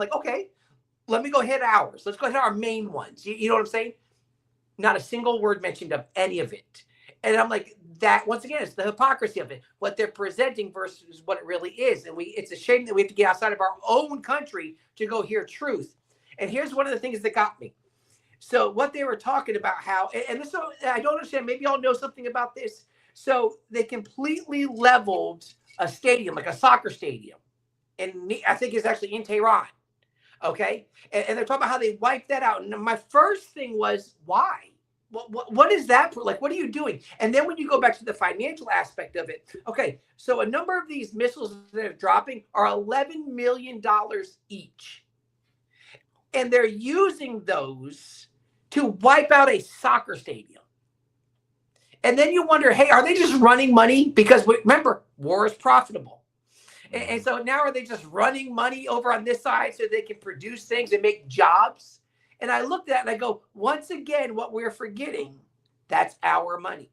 like, okay, let me go hit ours. Let's go hit our main ones. You know what I'm saying? Not a single word mentioned of any of it. And I'm like, that once again, it's the hypocrisy of it, what they're presenting versus what it really is. And it's a shame that we have to get outside of our own country to go hear truth. And here's one of the things that got me. So what they were talking about, how, and this, I don't understand, maybe y'all know something about this. So they completely leveled a stadium, like a soccer stadium. And I think it's actually in Tehran. Okay. And they're talking about how they wiped that out. And my first thing was, why? What is that for? Like, what are you doing? And then when you go back to the financial aspect of it, okay, so a number of these missiles that are dropping are $11 million each. And they're using those to wipe out a soccer stadium. And then you wonder, hey, are they just running money? Because remember, war is profitable. And so now are they just running money over on this side so they can produce things and make jobs? And I looked at it and I go, once again, what we're forgetting, that's our money.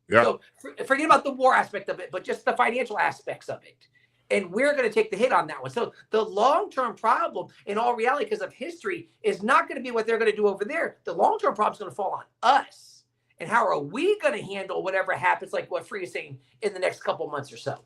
Yeah. So forget about the war aspect of it, but just the financial aspects of it. And we're going to take the hit on that one. So the long-term problem, in all reality, because of history, is not going to be what they're going to do over there. The long-term problem is going to fall on us. And how are we going to handle whatever happens, like what Free is saying, in the next couple months or so?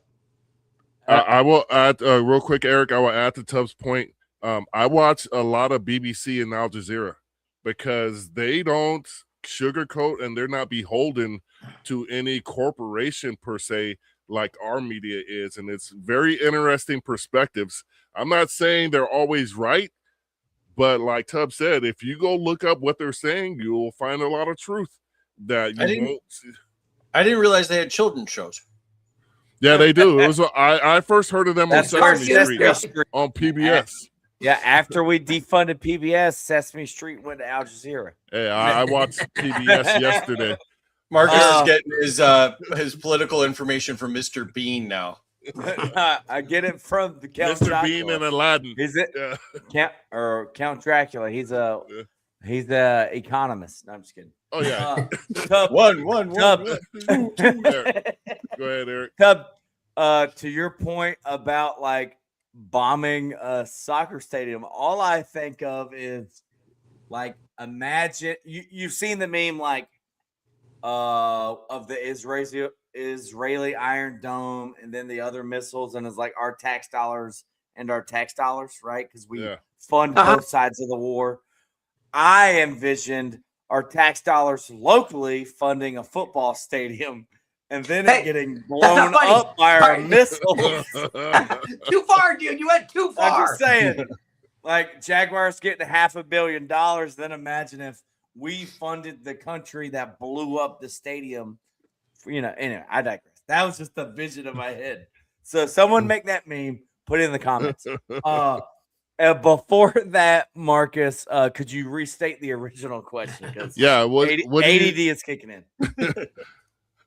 I will add real quick, Eric. I will add to Tubbs' point. I watch a lot of BBC and Al Jazeera because they don't sugarcoat and they're not beholden to any corporation per se like our media is. And it's very interesting perspectives. I'm not saying they're always right, but like Tubbs said, if you go look up what they're saying, you will find a lot of truth that you won't see. I didn't realize they had children's shows. Yeah, they do. It was I first heard of them on Sesame Street on PBS. Yeah, after we defunded PBS, Sesame Street went to Al Jazeera. Hey, I watched PBS yesterday. Marcus is getting his political information from Mr. Bean now. I get it from the Count Mr. Dracula. Bean and Aladdin. Is it Count Dracula? He's a economist. No, I'm just kidding. Oh yeah. Tub, one. Two. Go ahead, Eric. Tub, to your point about like bombing a soccer stadium, all I think of is like, imagine you've seen the meme like of the Israeli Iron Dome and then the other missiles, and it's like our tax dollars, right? Because we fund both sides of the war. I envisioned our tax dollars locally funding a football stadium and then it getting blown up by our missiles. Too far, dude. You went too far. I'm just saying, like Jaguars getting $500 million. Then imagine if we funded the country that blew up the stadium. Anyway, I digress. That was just the vision of my head. So someone make that meme, put it in the comments. Before that, Marcus, could you restate the original question? Yeah, ADD is kicking in.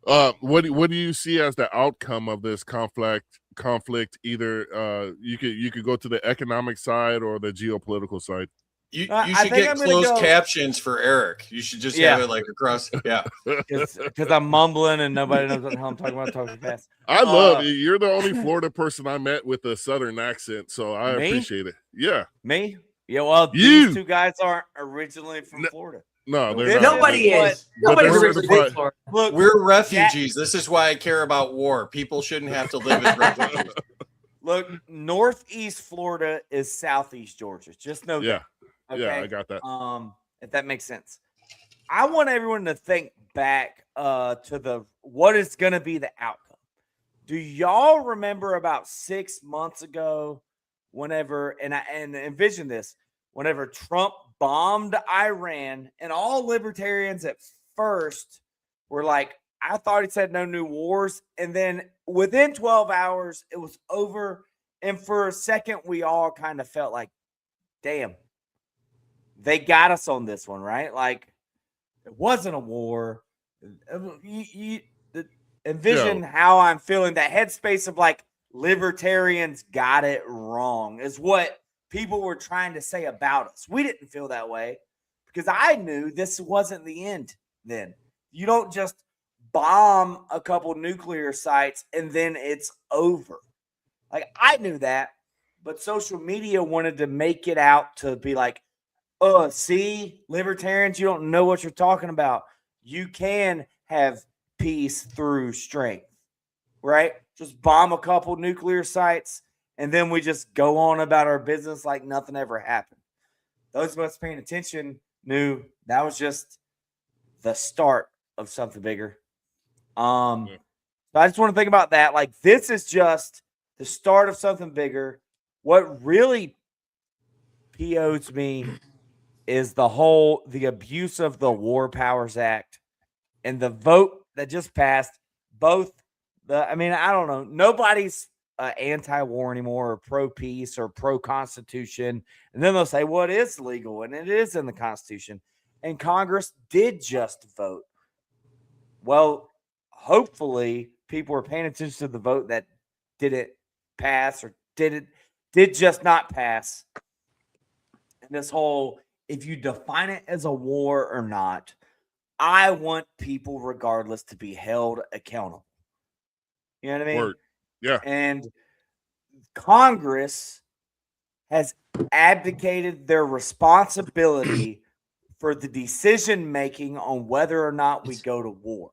What do you see as the outcome of this conflict? Either you could go to the economic side or the geopolitical side. You should get closed captions for Eric. You should just have it like across. Yeah, because I'm mumbling and nobody knows what the hell I'm talking about. Talking fast. I love it. You're the only Florida person I met with a Southern accent, so I appreciate it. Yeah, me. Yeah, well, these two guys aren't originally from Florida. No, they're not. Nobody is. Nobody's originally from Florida. Look, we're refugees. This is why I care about war. People shouldn't have to live as refugees. Look, Northeast Florida is Southeast Georgia. Just know that. Okay? Yeah, I got that. If that makes sense. I want everyone to think back to what is going to be the outcome. Do y'all remember about 6 months ago, whenever, and envision this, whenever Trump bombed Iran, and all libertarians at first were like, I thought he said no new wars. And then within 12 hours, it was over. And for a second, we all kind of felt like, damn, they got us on this one, right? Like, it wasn't a war. Envision how I'm feeling. That headspace of like, libertarians got it wrong is what people were trying to say about us. We didn't feel that way because I knew this wasn't the end then. You don't just bomb a couple nuclear sites and then it's over. Like, I knew that. but social media wanted to make it out to be like, see, libertarians, you don't know what you're talking about. You can have peace through strength, right? Just bomb a couple nuclear sites, and then we just go on about our business like nothing ever happened. Those of us paying attention knew that was just the start of something bigger. So I just want to think about that. Like, this is just the start of something bigger. What really POs me is the abuse of the War Powers Act and the vote that just passed. I don't know. Nobody's anti-war anymore, or pro-peace, or pro-constitution. And then they'll say, well, it is legal and it is in the Constitution. And Congress did just vote. Well, hopefully people are paying attention to the vote that didn't pass, or did just not pass. And this whole, if you define it as a war or not, I want people regardless to be held accountable. You know what I mean? Word. Yeah. And Congress has abdicated their responsibility for the decision making on whether or not we go to war.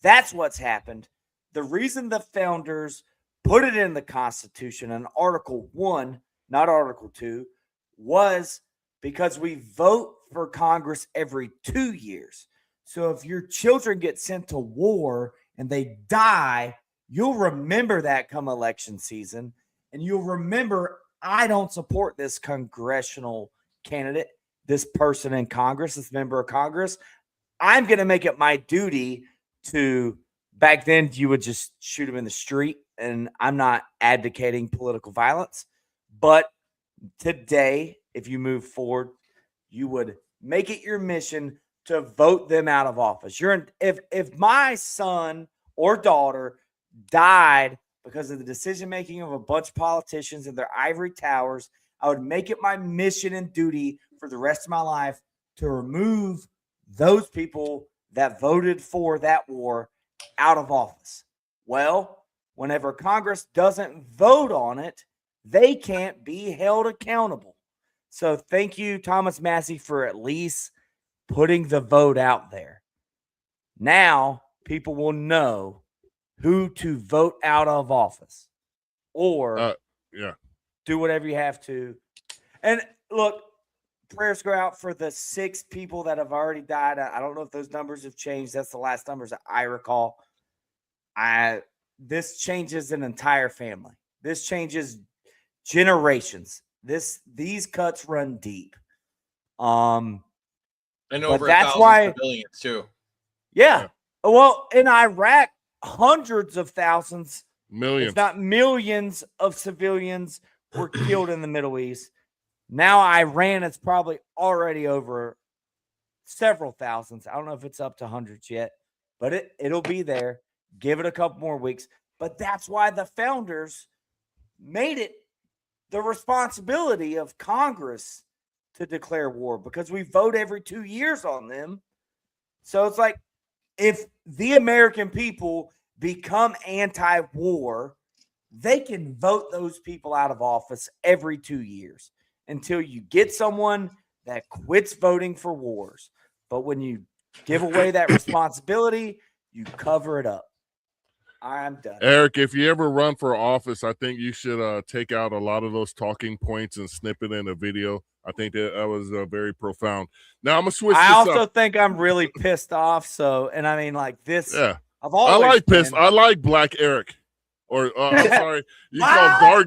That's what's happened. The reason the founders put it in the Constitution in Article 1, not Article 2, was because we vote for Congress every 2 years. So if your children get sent to war and they die, you'll remember that come election season, and you'll remember, I don't support this congressional candidate, this person in Congress, this member of Congress. I'm going to make it my duty to, back then you would just shoot him in the street, and I'm not advocating political violence, but today, if you move forward, you would make it your mission to vote them out of office. If my son or daughter died because of the decision making of a bunch of politicians in their ivory towers, I would make it my mission and duty for the rest of my life to remove those people that voted for that war out of office. Well, whenever Congress doesn't vote on it, they can't be held accountable. So thank you, Thomas Massie, for at least putting the vote out there. Now people will know who to vote out of office, or do whatever you have to. And look, prayers go out for the 6 people that have already died. I don't know if those numbers have changed. That's the last numbers that I recall. This changes an entire family. This changes generations. These cuts run deep. And over that's 1,000 why civilians too. Yeah. Well, in Iraq, hundreds of thousands, Millions, if not millions, of civilians were killed in the Middle East. Now Iran is probably already over several thousands. I don't know if it's up to hundreds yet, but it'll be there. Give it a couple more weeks. But that's why the founders made it the responsibility of Congress to declare war, because we vote every 2 years on them. So it's like, if the American people become anti-war, they can vote those people out of office every 2 years until you get someone that quits voting for wars. But when you give away that responsibility, you cover it up. I'm done. Eric, if you ever run for office, I think you should take out a lot of those talking points and snip it in a video. I think that was very profound. Now I'm gonna switch. I also think I'm really pissed off. So, and I mean, like this. Yeah, I've always I like pissed. I like Black Eric, or I'm sorry, you call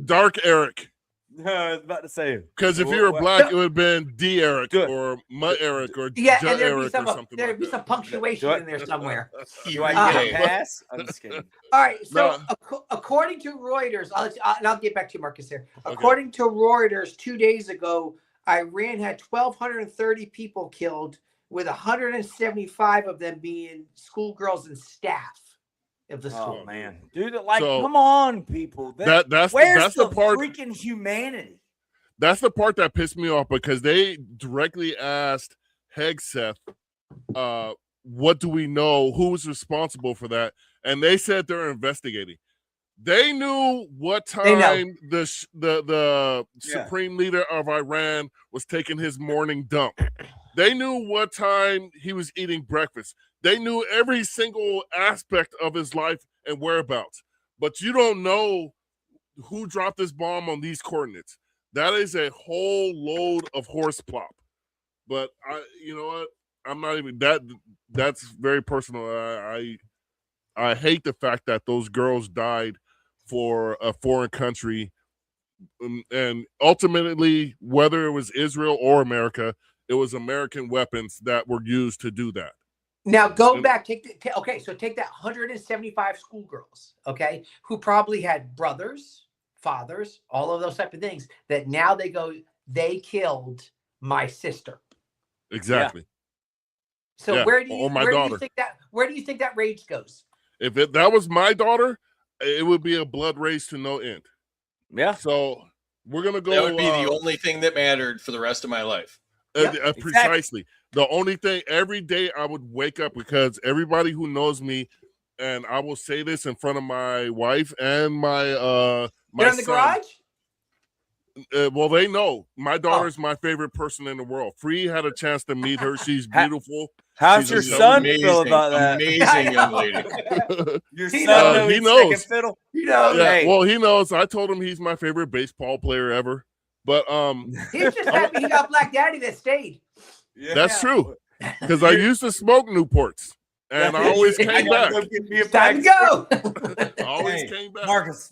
dark Eric. No, I was about to say, because if you were black, it would have been D Eric or Mutt Eric or yeah, J and there'd Eric be some, or something. There'd like be that. some punctuation in there somewhere. Do I get a pass? I'm just kidding. All right. So No. according to Reuters, I'll get back to you, Marcus here. According to Reuters, 2 days ago, Iran had 1,230 people killed, with 175 of them being schoolgirls and staff of the school. Oh man, dude! Like, So, come on, people. That's the part. Freaking humanity. That's the part that pissed me off, because they directly asked Hegseth, what do we know? Who's responsible for that? And they said they're investigating. They knew what They know. time the Yeah. supreme leader of Iran was taking his morning dump. They knew what time he was eating breakfast. They knew every single aspect of his life and whereabouts. But you don't know who dropped this bomb on these coordinates. That is a whole load of horse plop. But you know what? I'm not even that. That's very personal. I hate the fact that those girls died for a foreign country, and ultimately, whether it was Israel or America, it was American weapons that were used to do that. Now go back. Take that 175 schoolgirls, okay, who probably had brothers, fathers, all of those type of things. That now they killed my sister. Exactly. So Yeah, where do or my you daughter. think that rage goes? If that was my daughter, it would be a blood race to no end. Yeah. So we're gonna go. That would be the only thing that mattered for the rest of my life. Yep, precisely. The only thing every day I would wake up, because everybody who knows me, and I will say this in front of my wife and my You're in the son. garage? Well, they know my daughter's my favorite person in the world. Free had a chance to meet her. She's beautiful. How's She's your amazing. son feel about that? Amazing young lady. Your He son he knows knows. second fiddle. You know, Yeah, Hey. well, he knows. I told him he's my favorite baseball player ever. But he's just happy he got Black Daddy that stayed. Yeah. that's true. Because I used to smoke Newports. And I always I came gotta back. go get me a Time to pack. go. I always Hey, came back. Marcus,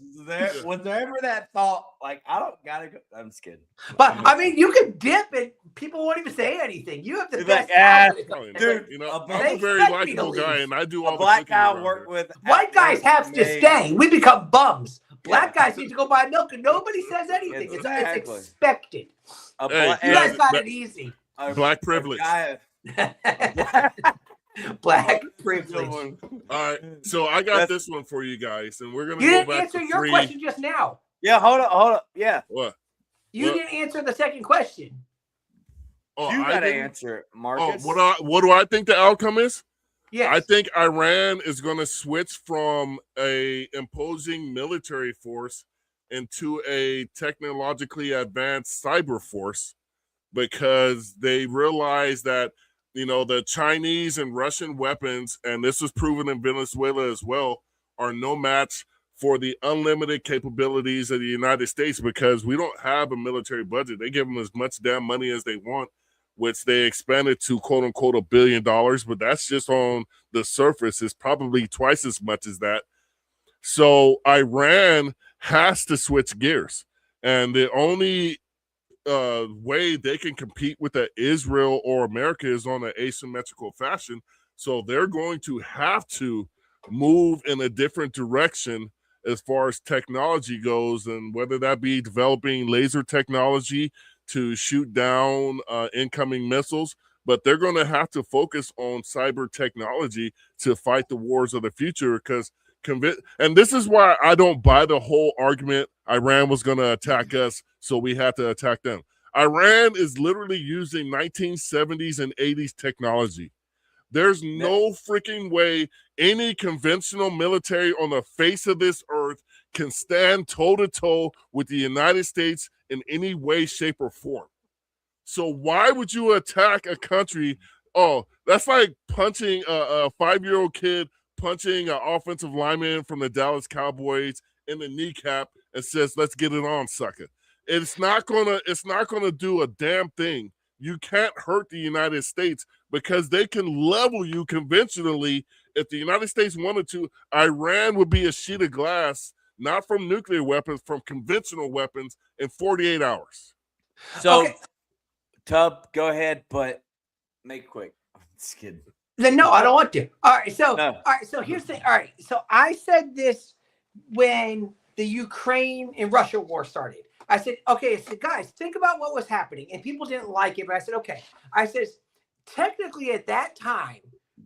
was there ever that thought, like, I don't gotta go? I'm just kidding. But I mean, you can dip and people won't even say anything. You have the He's best like, "Ah, talent." Probably not. Dude, You know, a I'm a very expect me to likable guy, leave. and I do all A the black cooking guy around work here. with White guys have to me. stay. We become bums. Black guys need to go buy milk and nobody says anything. Exactly. It's expected. Hey, You guys got it easy. Black privilege. Black privilege. All right, so I got this one for you guys, and we're gonna You go didn't back answer to your free. question just now. Yeah, hold up. Yeah, What? You What? didn't answer the second question. Oh, you I gotta didn't? answer it, Oh, Marcus. what do I think the outcome is? Yes. I think Iran is going to switch from a imposing military force into a technologically advanced cyber force, because they realize that, you know, the Chinese and Russian weapons, and this was proven in Venezuela as well, are no match for the unlimited capabilities of the United States, because we don't have a military budget. They give them as much damn money as they want, which they expanded to quote unquote $1 billion, but that's just on the surface. It's probably twice as much as that. So Iran has to switch gears, and the only way they can compete with Israel or America is on an asymmetrical fashion. So they're going to have to move in a different direction as far as technology goes, and whether that be developing laser technology to shoot down incoming missiles, but they're going to have to focus on cyber technology to fight the wars of the future. Because and this is why I don't buy the whole argument Iran was going to attack us, so we had to attack them. Iran is literally using 1970s and 80s technology. There's no freaking way any conventional military on the face of this earth can stand toe-to-toe with the United States in any way, shape, or form. So why would you attack a country? Oh, that's like punching a 5-year-old kid, punching an offensive lineman from the Dallas Cowboys in the kneecap and says, "Let's get it on, sucker." It's not gonna do a damn thing. You can't hurt the United States, because they can level you conventionally. If the United States wanted to, Iran would be a sheet of glass, not from nuclear weapons, from conventional weapons, in 48 hours. So, Okay. Tub, go ahead, but make it quick. I'm just kidding. Then no, I don't want to. All right, so No. all right, so here's the all right. So I said this when the Ukraine and Russia war started. I said, okay, I said, guys, think about what was happening. And people didn't like it, but I said, okay. I says, technically at that time,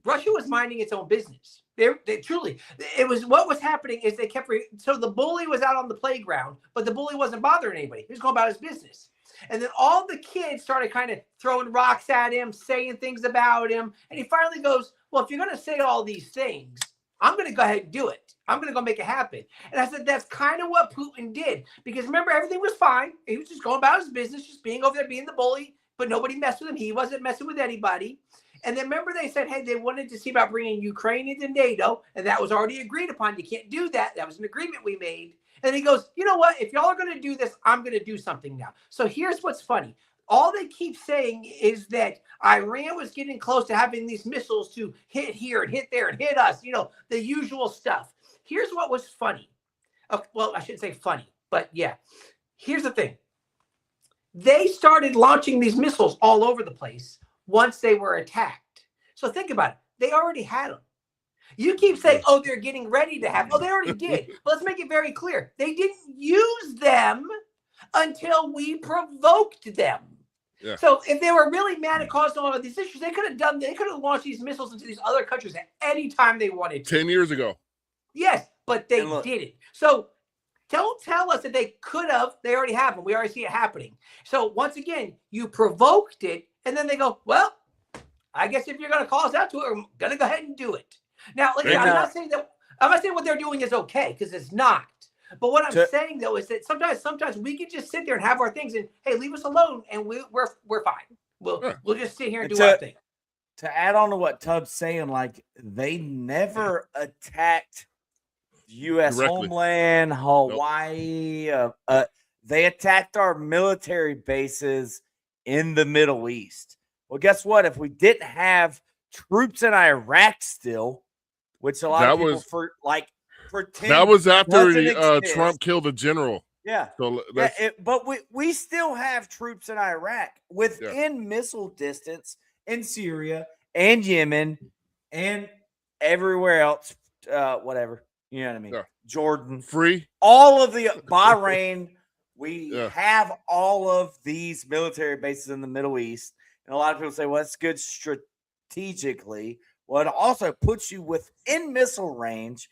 Russia was minding its own business. They truly, it was what was happening is they kept, so the bully was out on the playground, but the bully wasn't bothering anybody. He was going about his business. And then all the kids started kind of throwing rocks at him, saying things about him. And he finally goes, well, if you're going to say all these things, I'm going to go ahead and do it. I'm going to go make it happen. And I said, that's kind of what Putin did. Because remember, everything was fine. He was just going about his business, just being over there, being the bully, but nobody messed with him. He wasn't messing with anybody. And then remember, they said, hey, they wanted to see about bringing Ukraine into NATO. And that was already agreed upon. You can't do that. That was an agreement we made. And he goes, you know what? If y'all are going to do this, I'm going to do something now. So here's what's funny. All they keep saying is that Iran was getting close to having these missiles to hit here and hit there and hit us, the usual stuff. Here's what was funny. Okay, well, I shouldn't say funny, but yeah. Here's the thing. They started launching these missiles all over the place once they were attacked. So think about it. They already had them. You keep saying, oh, they're getting ready to have. Oh, they already did. But let's make it very clear. They didn't use them until we provoked them. Yeah. So if they were really mad and caused all of these issues, they could have launched these missiles into these other countries at any time they wanted to. 10 years ago. Yes, but they didn't. So don't tell us that they could have. They already have them. We already see it happening. So once again, you provoked it, and then they go, well, I guess if you're going to call us out to it, we're going to go ahead and do it. Now, I'm not saying what they're doing is okay, because it's not. But what I'm saying, though, is that sometimes we can just sit there and have our things and, hey, leave us alone, and we're fine. We'll just sit here and do our thing. To add on to what Tubbs saying, like, they never attacked U.S. Directly. homeland, Hawaii. They attacked our military bases in the Middle East. Well, guess what? If we didn't have troops in Iraq still, which a lot of people pretend that was after Trump killed a general. Yeah. So but we still have troops in Iraq within missile distance in Syria and Yemen and everywhere else. Whatever. You know what I mean? Yeah. Jordan. Free. All of the Bahrain. We have all of these military bases in the Middle East. And a lot of people say, well, that's good strategically. Well, it also puts you within missile range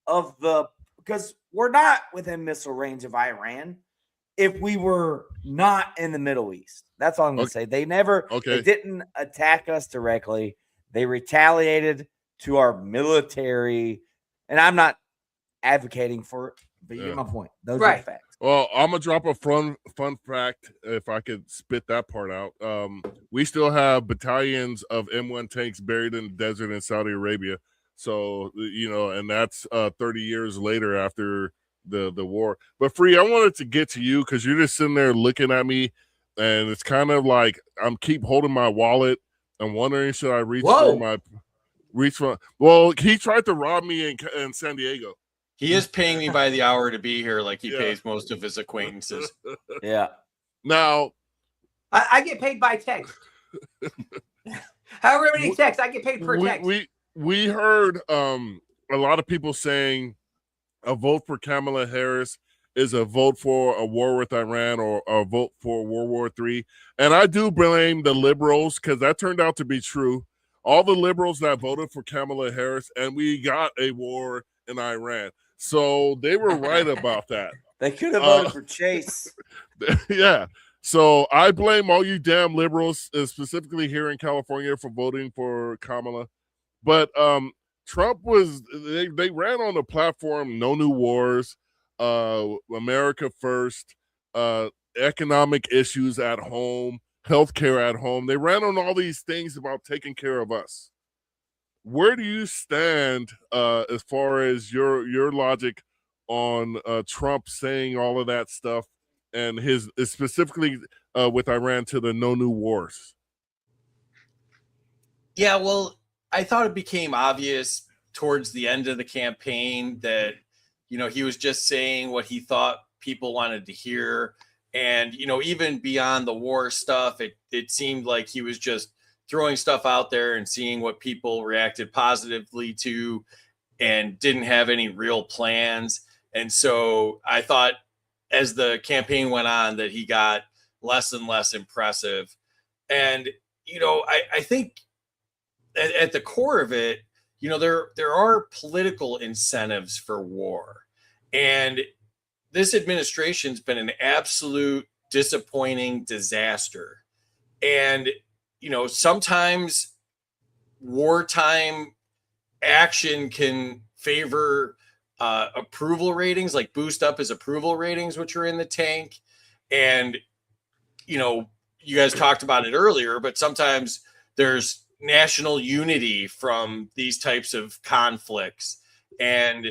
because we're not within missile range of Iran if we were not in the Middle East. That's all I'm going to say. They didn't attack us directly. They retaliated to our military. And I'm not advocating for it, but you get my point. Those are the facts. Well, I'm going to drop a fun fact, if I could spit that part out. We still have battalions of M1 tanks buried in the desert in Saudi Arabia. So, and that's 30 years later after the war. But Free, I wanted to get to you because you're just sitting there looking at me, and it's kind of like I'm keep holding my wallet. I'm wondering, should I reach for? Well, he tried to rob me in San Diego. He is paying me by the hour to be here, like he pays most of his acquaintances. Yeah. Now, I get paid by text. However many texts, I get paid per text. We heard a lot of people saying a vote for Kamala Harris is a vote for a war with Iran or a vote for World War III. And I do blame the liberals because that turned out to be true. All the liberals that voted for Kamala Harris, and we got a war in Iran. So they were right about that. They could have voted for Chase. Yeah. So I blame all you damn liberals, specifically here in California, for voting for Kamala. But Trump they ran on the platform, no new wars, America first, economic issues at home, healthcare at home. They ran on all these things about taking care of us. Where do you stand as far as your logic on Trump saying all of that stuff and his specifically with Iran to the no new wars? Yeah, well, I thought it became obvious towards the end of the campaign that, he was just saying what he thought people wanted to hear. And, even beyond the war stuff, it seemed like he was just throwing stuff out there and seeing what people reacted positively to and didn't have any real plans. And so I thought as the campaign went on that he got less and less impressive. And, I think at the core of it, there are political incentives for war. And this administration's been an absolute disappointing disaster. And, sometimes wartime action can favor approval ratings, like boost up his approval ratings, which are in the tank. And, you know, you guys talked about it earlier, but sometimes there's national unity from these types of conflicts. And,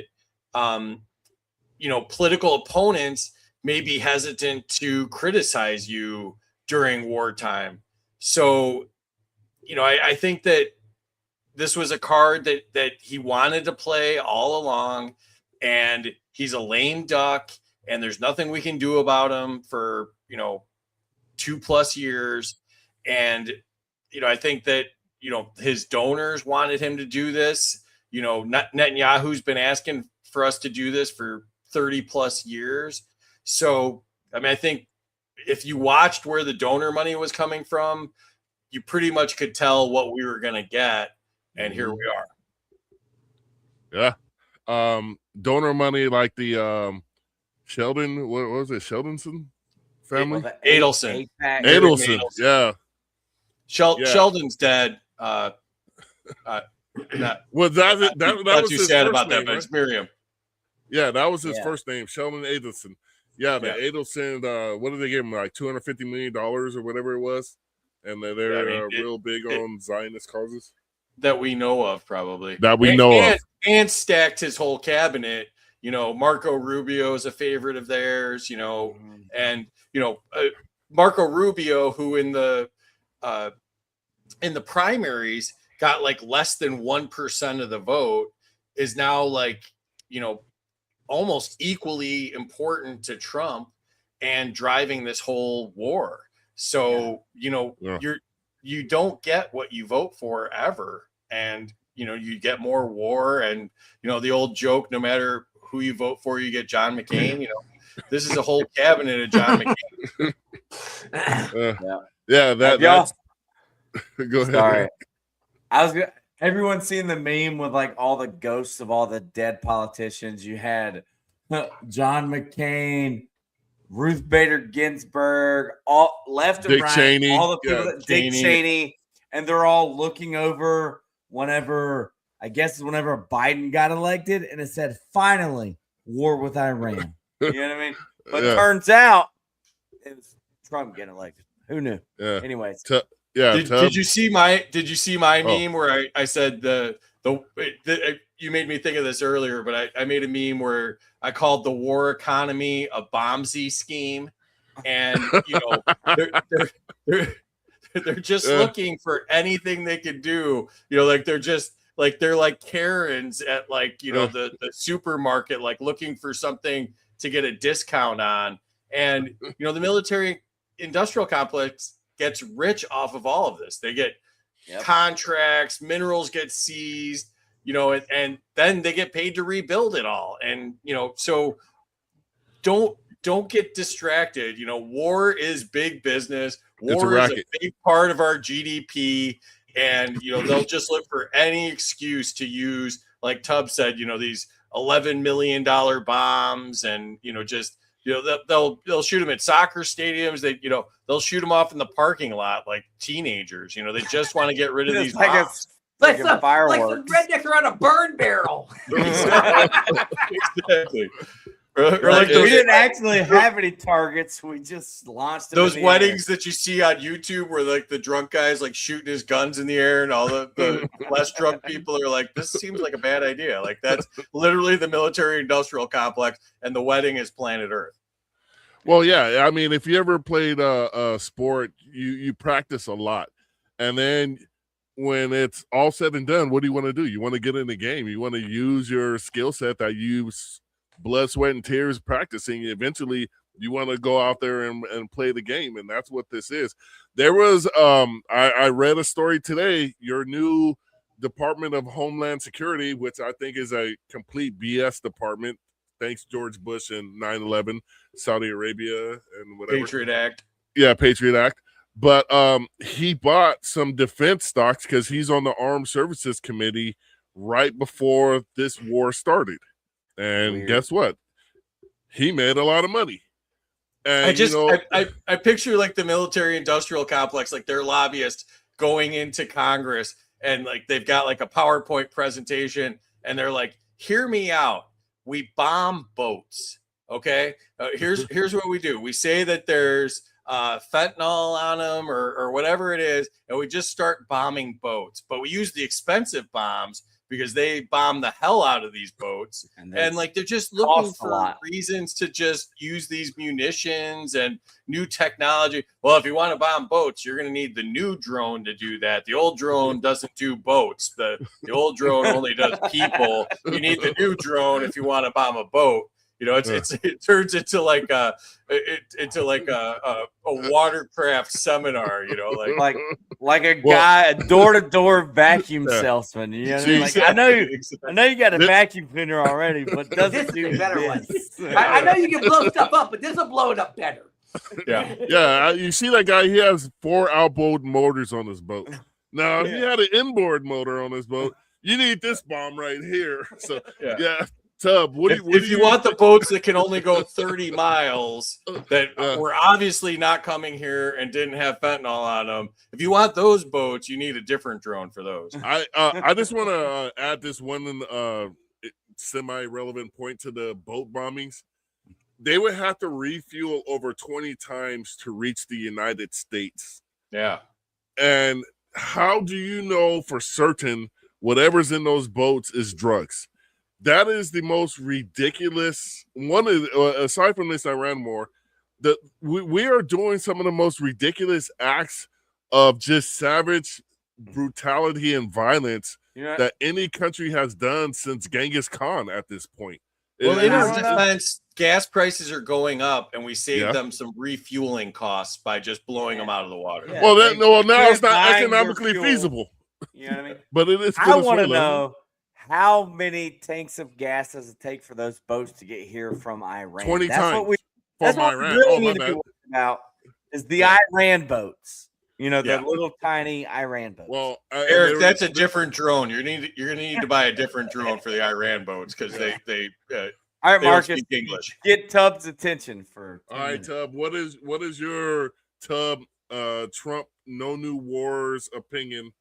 you know, political opponents may be hesitant to criticize you during wartime. So, you know, I think that this was a card that he wanted to play all along, and he's a lame duck, and there's nothing we can do about him for, you know, 2+ years. And, you know, I think that, you know, his donors wanted him to do this. You know, Netanyahu's been asking for us to do this for 30+ years. So, I mean, I think if you watched where the donor money was coming from, you pretty much could tell what we were going to get. And here we are. Yeah. Donor money like the Sheldon, what was it? Sheldonson family? Adelson. Adelson. Yeah. Sheldon's dead. Well, that was too his sad first about that, name, but right? it's Miriam. Yeah, that was his first name, Sheldon Adelson. Yeah, the Yeah. Adelson, what did they give him? Like $250 million or whatever it was? And they're real big on Zionist causes. That we know of, probably. That we know of. And stacked his whole cabinet. You know, Marco Rubio is a favorite of theirs, you know, and, you know, Marco Rubio, who in the primaries got like less than 1% of the vote, is now like, you know, almost equally important to Trump and driving this whole war. So, you know, you don't get what you vote for ever. And, you know, you get more war. And, you know, the old joke, no matter who you vote for, you get John McCain. You know, this is a whole cabinet of John McCain. That's go ahead. Sorry. Everyone's seen the meme with like all the ghosts of all the dead politicians. You had John McCain, Ruth Bader Ginsburg, all left and Dick right, Cheney. all the people Dick Cheney, and they're all looking over whenever Biden got elected, and it said, finally, war with Iran. You know what I mean? But it turns out it was Trump getting elected. Who knew? Yeah. Anyways. Did you see my meme where I said you made me think of this earlier, but I made a meme where I called the war economy a Bombsy scheme, and you know they're just looking for anything they could do. You know, like they're like Karens at like, you know, the supermarket, like looking for something to get a discount on. And you know, the military industrial complex gets rich off of all of this. They get contracts, minerals get seized, you know, and then they get paid to rebuild it all. And, you know, so don't get distracted. You know, war is big business. War is a big part of our GDP. And, you know, they'll just look for any excuse to use, like Tubbs said, you know, these $11 million bombs, and, you know, just, you know, they'll shoot them at soccer stadiums. They'll shoot them off in the parking lot like teenagers. You know, they just want to get rid of these bombs. Like some rednecks are on a burn barrel. Exactly. Or like we didn't actually have any targets. We just launched those weddings that you see on YouTube where like the drunk guy's like shooting his guns in the air, and all the less drunk people are like, this seems like a bad idea. Like that's literally the military industrial complex, and the wedding is planet Earth. Well, yeah. I mean, if you ever played a sport, you practice a lot, and then when it's all said and done, what do you want to do? You want to get in the game. You want to use your skill set that you blood, sweat, and tears practicing. Eventually, you want to go out there and play the game, and that's what this is. There was I read a story today. Your new Department of Homeland Security, which I think is a complete BS department. Thanks George Bush and 9/11, Saudi Arabia, and whatever. Patriot Act. Yeah, Patriot Act. But he bought some defense stocks because he's on the Armed Services Committee right before this war started. And guess what? He made a lot of money. And I picture like the military industrial complex, like their lobbyists going into Congress, and like they've got like a PowerPoint presentation, and they're like, hear me out. We bomb boats. Okay. Here's what we do. We say that there's fentanyl on them or whatever it is, and we just start bombing boats. But we use the expensive bombs because they bomb the hell out of these boats. And like they're just looking for reasons to just use these munitions and new technology. Well, if you want to bomb boats, you're going to need the new drone to do that. The old drone doesn't do boats. The old drone only does people. You need the new drone if you want to bomb a boat. You know, it turns into like a watercraft seminar. You know, like a guy, a door-to-door vacuum salesman. You know what I mean? Like, I know you got a vacuum cleaner already, but doesn't do better one. I know you can blow stuff up, but this will blow it up better. Yeah. You see that guy? He has 4 outboard motors on his boat. Now, if he had an inboard motor on his boat, you need this bomb right here. So yeah. Tub, if you want the boats that can only go 30 miles that were obviously not coming here and didn't have fentanyl on them, if you want those boats, you need a different drone for those. I just want to add this one semi-relevant point to the boat bombings. They would have to refuel over 20 times to reach the United States. Yeah. And how do you know for certain whatever's in those boats is drugs? That is the most ridiculous one. Aside from this Iran war, that we are doing some of the most ridiculous acts of just savage brutality and violence that any country has done since Genghis Khan at this point. Well, in our defense, gas prices are going up, and we saved them some refueling costs by just blowing them out of the water. Yeah, now it's not economically feasible. You know what I mean? But it is. I want to know. How many tanks of gas does it take for those boats to get here from Iran? 20 times. That's what we really need to be worried about is the Iran boats. You know, the little tiny Iran boats. Well, Eric, that's a different drone. You're gonna need to buy a different drone for the Iran boats because they all right, Marcus, don't speak English. Get Tubbs' attention for. All right, Tubb. What is your Tubb Trump no new wars opinion?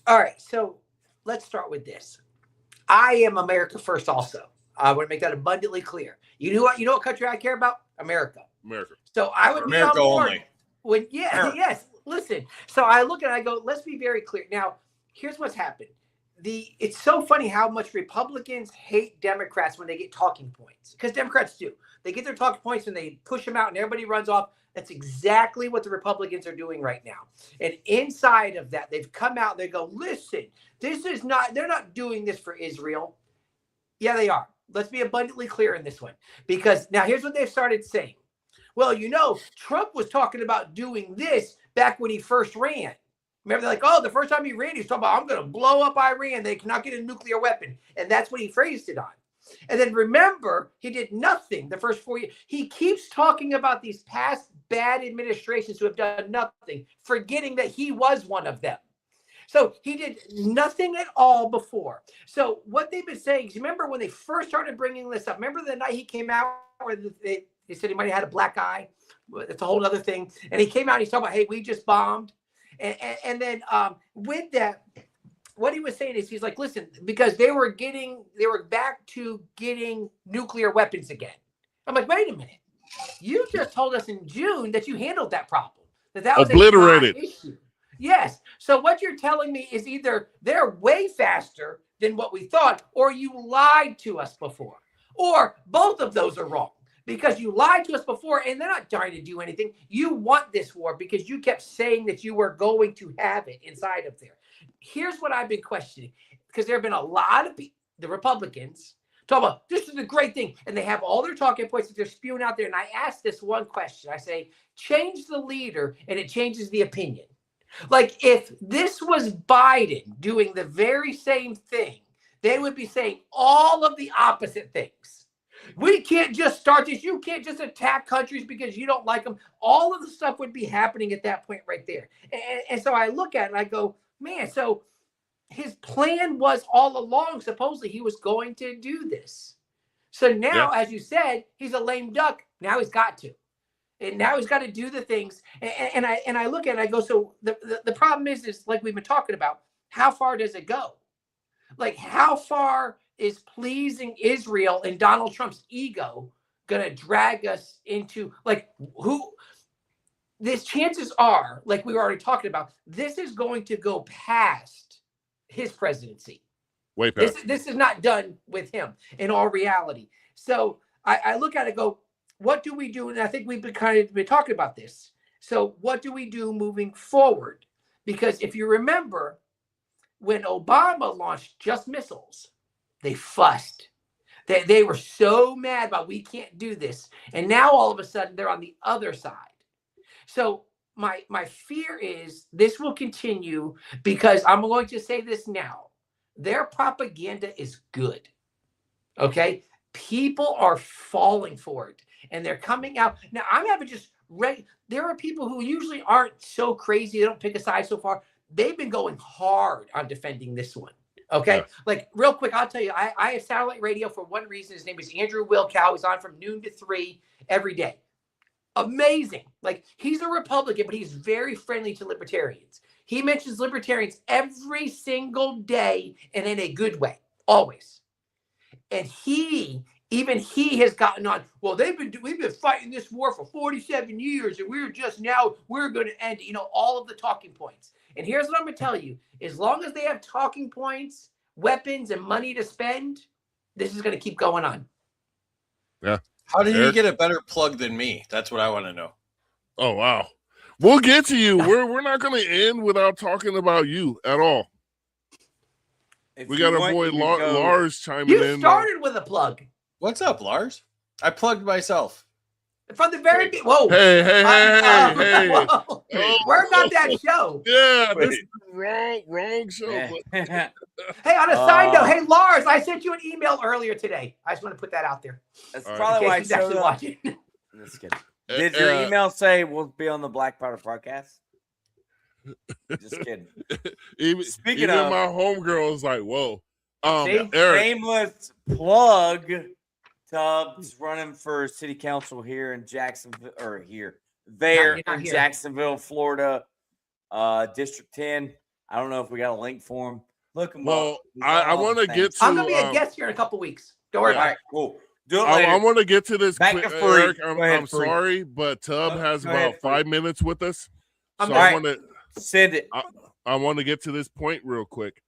All right, so let's start with this. I am America first also. I want to make that abundantly clear. You know what country I care about? America. So I would America be on board only. when yes. Listen. So I look and I go, let's be very clear. Now, here's what's happened. It's so funny how much Republicans hate Democrats when they get talking points. Because Democrats do. They get their talking points and they push them out and everybody runs off. That's exactly what the Republicans are doing right now. And inside of that, they've come out, they go, listen, they're not doing this for Israel. Yeah, they are. Let's be abundantly clear in this one. Because now here's what they've started saying. Well, Trump was talking about doing this back when he first ran. Remember, they're like, the first time he ran, he was talking about, I'm going to blow up Iran. They cannot get a nuclear weapon. And that's what he phrased it on. And then remember, he did nothing the first 4 years. He keeps talking about these past bad administrations who have done nothing, forgetting that he was one of them. So he did nothing at all before. So what they've been saying is, remember when they first started bringing this up, remember the night he came out where they said he might have had a black eye? It's a whole other thing. And he came out and he's talking about, hey, we just bombed. And then with that, what he was saying is he's like, listen, because they were back to getting nuclear weapons again. I'm like, wait a minute. You just told us in June that you handled that problem. That was obliterated. A issue. Yes. So what you're telling me is either they're way faster than what we thought, or you lied to us before, or both of those are wrong. Because you lied to us before and they're not trying to do anything. You want this war because you kept saying that you were going to have it inside of there. Here's what I've been questioning, because there have been a lot of the Republicans talk about this is a great thing. And they have all their talking points that they're spewing out there. And I ask this one question. I say, change the leader and it changes the opinion. Like if this was Biden doing the very same thing, they would be saying all of the opposite things. We can't just start this. You can't just attack countries because you don't like them. All of the stuff would be happening at that point right there. And so I look at it and I go, man, so his plan was all along, supposedly he was going to do this. So now, as you said, he's a lame duck. Now he's got to. And now he's got to do the things. And I look at it and I go, so the problem is like we've been talking about, how far does it go? Like how far is pleasing Israel and Donald Trump's ego going to drag us into like who? This chances are, like we were already talking about, this is going to go past his presidency. Way past. This is not done with him in all reality. So I look at it and go, what do we do? And I think we've been talking about this. So what do we do moving forward? Because if you remember, when Obama launched just missiles, they fussed. They were so mad about we can't do this. And now all of a sudden they're on the other side. So my fear is this will continue because I'm going to say this now. Their propaganda is good. Okay? People are falling for it. And they're coming out. Now, I'm having just there are people who usually aren't so crazy. They don't pick a side so far. They've been going hard on defending this one. Okay. Yeah. Like real quick, I'll tell you, I have satellite radio for one reason. His name is Andrew Wilkow. He's on from noon to 3 every day. Amazing. Like he's a Republican, but he's very friendly to libertarians. He mentions libertarians every single day and in a good way, always. And even he has gotten on. Well, we've been fighting this war for 47 years, and we're going to end. All of the talking points. And here's what I'm going to tell you: as long as they have talking points, weapons, and money to spend, this is going to keep going on. Yeah. How do you get a better plug than me? That's what I want to know. Oh wow, we'll get to you. We're not going to end without talking about you at all. We got our boy Lars chiming in. You started with a plug. What's up, Lars? I plugged myself. From the very beginning. Whoa. Hey. Whoa. We're not that show. Yeah, this is wrong show. Hey, on a side note, hey, Lars, I sent you an email earlier today. I just want to put that out there. That's probably why he's actually watching. Just kidding. Did your email say we'll be on the Black Powder podcast? Just kidding. Speaking of, my homegirl is like, whoa. Eric. Shameless plug. Tubbs running for city council here in Jacksonville, Jacksonville, Florida, District 10. I don't know if we got a link for him. Look him up. I want to get to. I'm going to be a guest here in a couple weeks. Don't worry about it. Cool. Do it later. I want to get to this. Eric, I'm sorry, but Tubb has about 5 minutes with us. So I want to send it. I want to get to this point real quick.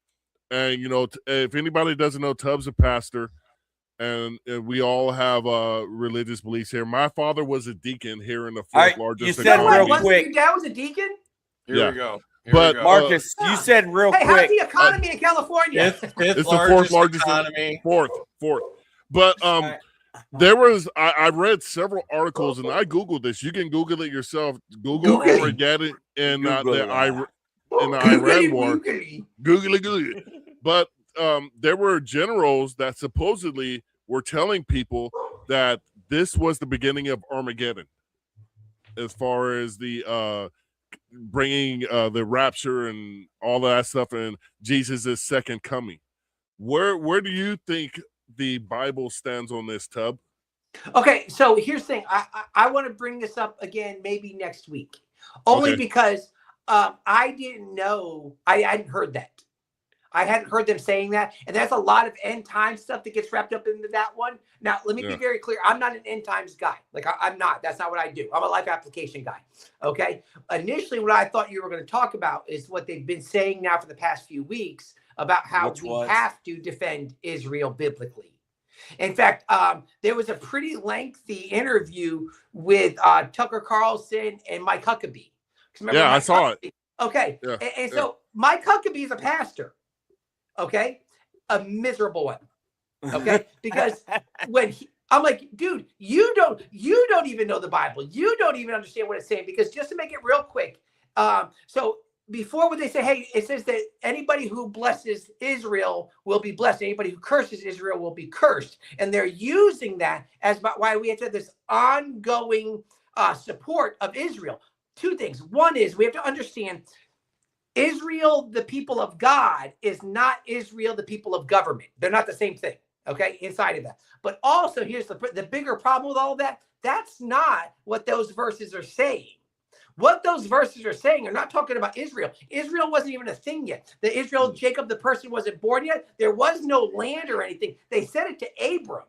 And, if anybody doesn't know, Tubbs a pastor. And we all have religious beliefs here. My father was a deacon here in the fourth largest. You said real quick. Your dad was a deacon? Here we go. Marcus, you said real quick. How's the economy in California? Fifth it's the fourth largest economy. Fourth. But there was I read several articles and I Googled this. You can Google it yourself. Google Armageddon in the Iran war. Google it. But there were generals that supposedly were telling people that this was the beginning of Armageddon as far as the bringing the rapture and all that stuff and Jesus' second coming. Where do you think the Bible stands on this, Tubb? Okay, so here's the thing. I want to bring this up again maybe next week. Only because I didn't know. I hadn't heard that. I hadn't heard them saying that. And there's a lot of end time stuff that gets wrapped up into that one. Now, let me be very clear. I'm not an end times guy. Like, I'm not. That's not what I do. I'm a life application guy. Okay? Initially, what I thought you were going to talk about is what they've been saying now for the past few weeks about how we have to defend Israel biblically. In fact, there was a pretty lengthy interview with Tucker Carlson and Mike Huckabee. I saw it. Okay. Yeah. And so Mike Huckabee is a pastor. Okay, a miserable one. Okay, because I'm like, dude, you don't even know the Bible. You don't even understand what it's saying. Because just to make it real quick, so before when they say, hey, it says that anybody who blesses Israel will be blessed. Anybody who curses Israel will be cursed, and they're using that as why we have to have this ongoing support of Israel. Two things. One is we have to understand. Israel, the people of God, is not Israel, the people of government. They're not the same thing, okay, inside of that. But also, here's the bigger problem with all of that. That's not what those verses are saying. What those verses are saying are not talking about Israel. Israel wasn't even a thing yet. The Israel, Jacob, the person wasn't born yet. There was no land or anything. They said it to Abram.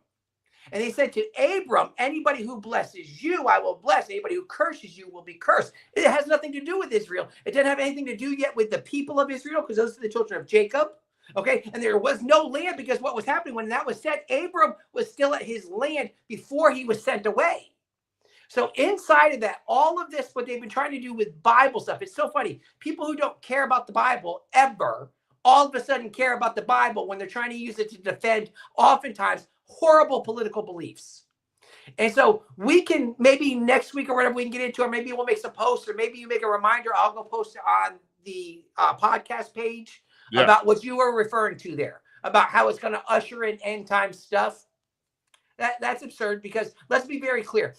And they said to Abram, anybody who blesses you, I will bless. Anybody who curses you will be cursed. It has nothing to do with Israel. It didn't have anything to do yet with the people of Israel, because those are the children of Jacob. Okay. And there was no land, because what was happening when that was said, Abram was still at his land before he was sent away. So inside of that, all of this, what they've been trying to do with Bible stuff, it's so funny. People who don't care about the Bible ever, all of a sudden care about the Bible when they're trying to use it to defend, oftentimes, horrible political beliefs. And so we can, maybe next week or whatever, we can get into it, or maybe we'll make some posts, or maybe you make a reminder. I'll go post it on the podcast page about what you were referring to there, about how it's going to usher in end time stuff. That's absurd, because let's be very clear.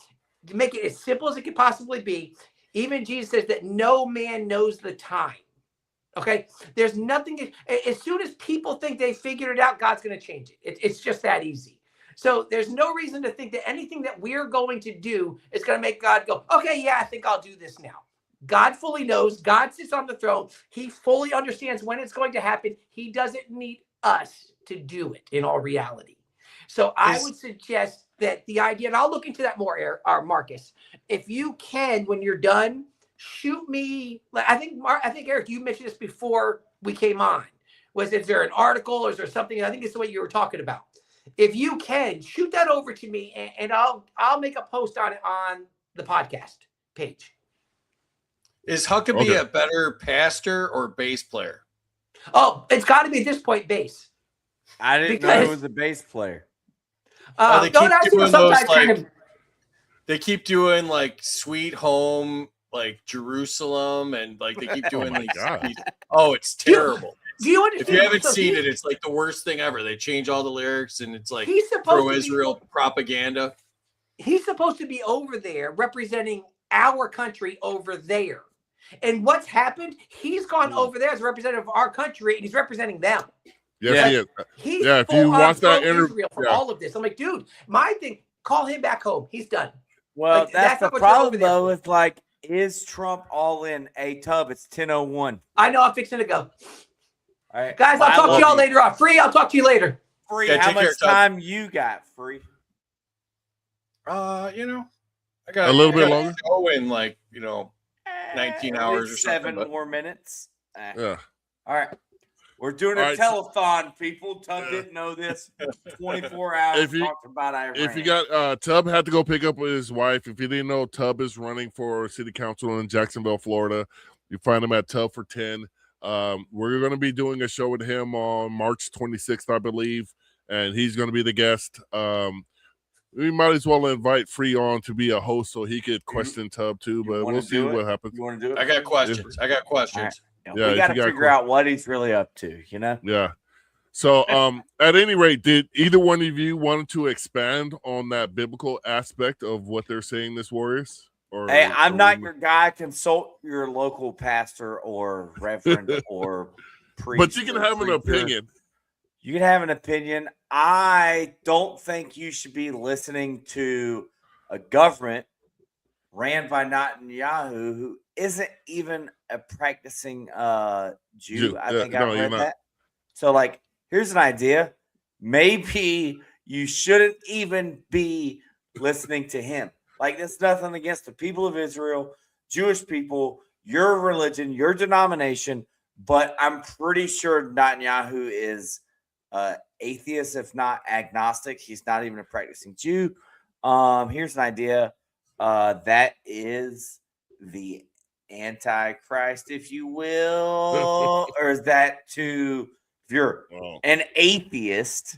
To make it as simple as it could possibly be, even Jesus says that no man knows the time. Okay, there's nothing. As soon as people think they figured it out, God's going to change it. It's just that easy. So there's no reason to think that anything that we're going to do is going to make God go, okay, yeah, I think I'll do this now. God fully knows. God sits on the throne. He fully understands when it's going to happen. He doesn't need us to do it in all reality. So I would suggest that the idea, and I'll look into that more, Marcus, if you can, when you're done, shoot me. I think Eric, you mentioned this before we came on. Is there an article, or is there something? I think it's what you were talking about. If you can, shoot that over to me, and I'll make a post on it on the podcast page. Is Huckabee a better pastor or bass player? Oh, it's got to be at this point bass. I didn't know he was a bass player. They keep doing like Sweet Home, like Jerusalem, and like they keep doing it's terrible. Do you understand? If you haven't seen it, it's like the worst thing ever. They change all the lyrics, and it's like pro-Israel propaganda. He's supposed to be over there representing our country over there. And what's happened? He's gone over there as a representative of our country, and he's representing them. Yes, he is. He's if you watch that interview for all of this, I'm like, dude, my thing, call him back home. He's done. Well, like, that's the problem, though. It's like, is Trump all in? A Tub, it's 10:01. I know. I'm fixing to go. All right, guys, I'll talk to y'all later on. Free, I'll talk to you later. Free, how much time you got, Free? I got a little bit longer. Go in 19 hours or something. 7 more minutes. Yeah. All right. We're doing a telethon, people. Tub didn't know this. 24 hours talking about Iran. If you got Tub had to go pick up with his wife. If you didn't know, Tub is running for city council in Jacksonville, Florida. You find him at Tub for 10. We're going to be doing a show with him on March 26th, I believe, and he's going to be the guest. We might as well invite Free on to be a host so he could question Tub too, but we'll see what happens. You want to do it? I got questions. Yeah, we got to figure out what he's really up to, Yeah. So, at any rate, did either one of you want to expand on that biblical aspect of what they're saying, this Warriors? Hey, I'm not your guy. Consult your local pastor or reverend or priest. But you can have an opinion. You can have an opinion. I don't think you should be listening to a government ran by Netanyahu who isn't even a practicing Jew. I think I read that. So, here's an idea. Maybe you shouldn't even be listening to him. There's nothing against the people of Israel, Jewish people, your religion, your denomination, but I'm pretty sure Netanyahu is atheist, if not agnostic. He's not even a practicing Jew. Here's an idea. That is the Antichrist, if you will, or is that if you're an atheist?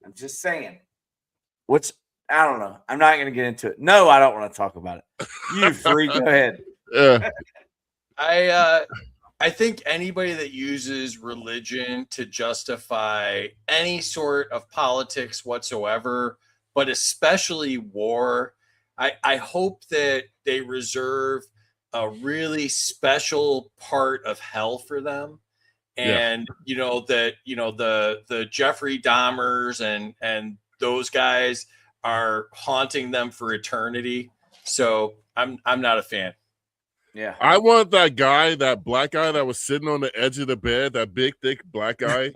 I'm just saying. Which I don't know. I'm not going to get into it. No, I don't want to talk about it. You Free, go ahead. I think anybody that uses religion to justify any sort of politics whatsoever, but especially war, I hope that they reserve a really special part of hell for them. And, the Jeffrey Dahmers and those guys are haunting them for eternity. So I'm not a fan. Yeah. I want that guy, that black guy that was sitting on the edge of the bed, that big, thick black guy.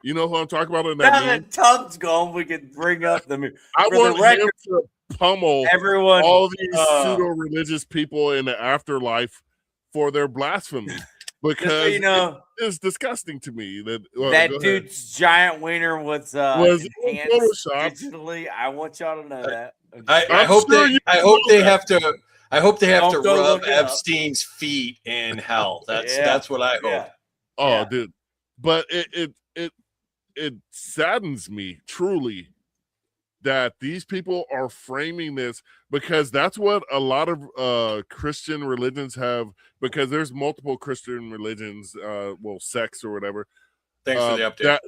You know who I'm talking about in that Now meme? that Tubbs gone, we can bring up the movie. I For the want him record, to pummel everyone, all these pseudo-religious people in the afterlife for their blasphemy, just because so you know, it's disgusting to me that that go ahead. dude's giant wiener was Was enhanced photoshopped. digitally. I want y'all to know that. I I'm hope sure they. you I hope know they that. have to. I hope they have Don't to go rub look it up. Epstein's feet in hell. That's Yeah. that's what I hope. Yeah. Oh, Yeah. dude, but it saddens me truly that these people are framing this, because that's what a lot of Christian religions have, because there's multiple Christian religions, well, sects or whatever. Thanks for the update.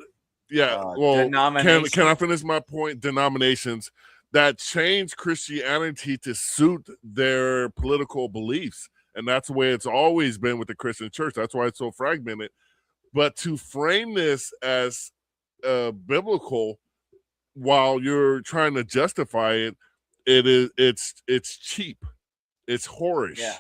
Can I finish my point? Denominations that change Christianity to suit their political beliefs. And that's the way it's always been with the Christian church. That's why it's so fragmented. But to frame this as biblical while you're trying to justify it, it's cheap. It's whorish. Yeah.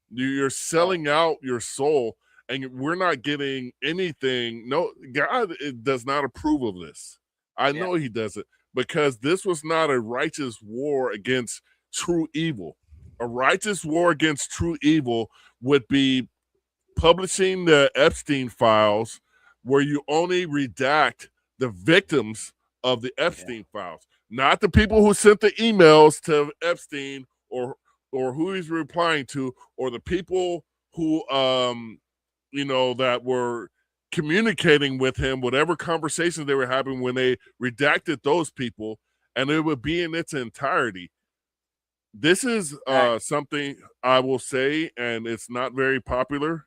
You're selling out your soul, and we're not getting anything. No, God does not approve of this. I know he doesn't, because this was not a righteous war against true evil. A righteous war against true evil would be publishing the Epstein files, where you only redact the victims of the Epstein files, not the people who sent the emails to Epstein or who he's replying to, or the people who that were communicating with him, whatever conversations they were having, when they redacted those people, and it would be in its entirety. This is something I will say, and it's not very popular,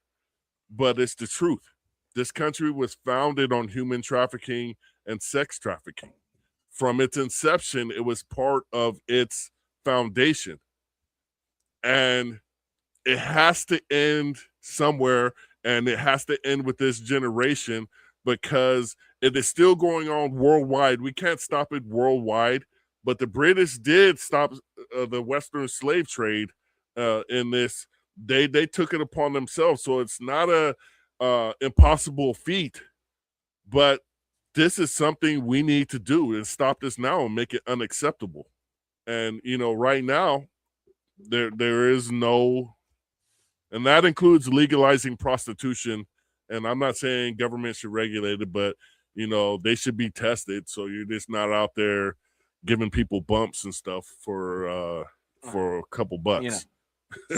but it's the truth. This country was founded on human trafficking and sex trafficking. From its inception, it was part of its foundation. And it has to end somewhere, and it has to end with this generation, because it is still going on worldwide. We can't stop it worldwide, but the British did stop the Western slave trade in this. They took it upon themselves, so it's not a impossible feat, but this is something we need to do, and stop this now and make it unacceptable. And right now there is no, and that includes legalizing prostitution. And I'm not saying government should regulate it, but they should be tested, so you're just not out there giving people bumps and stuff for a couple bucks.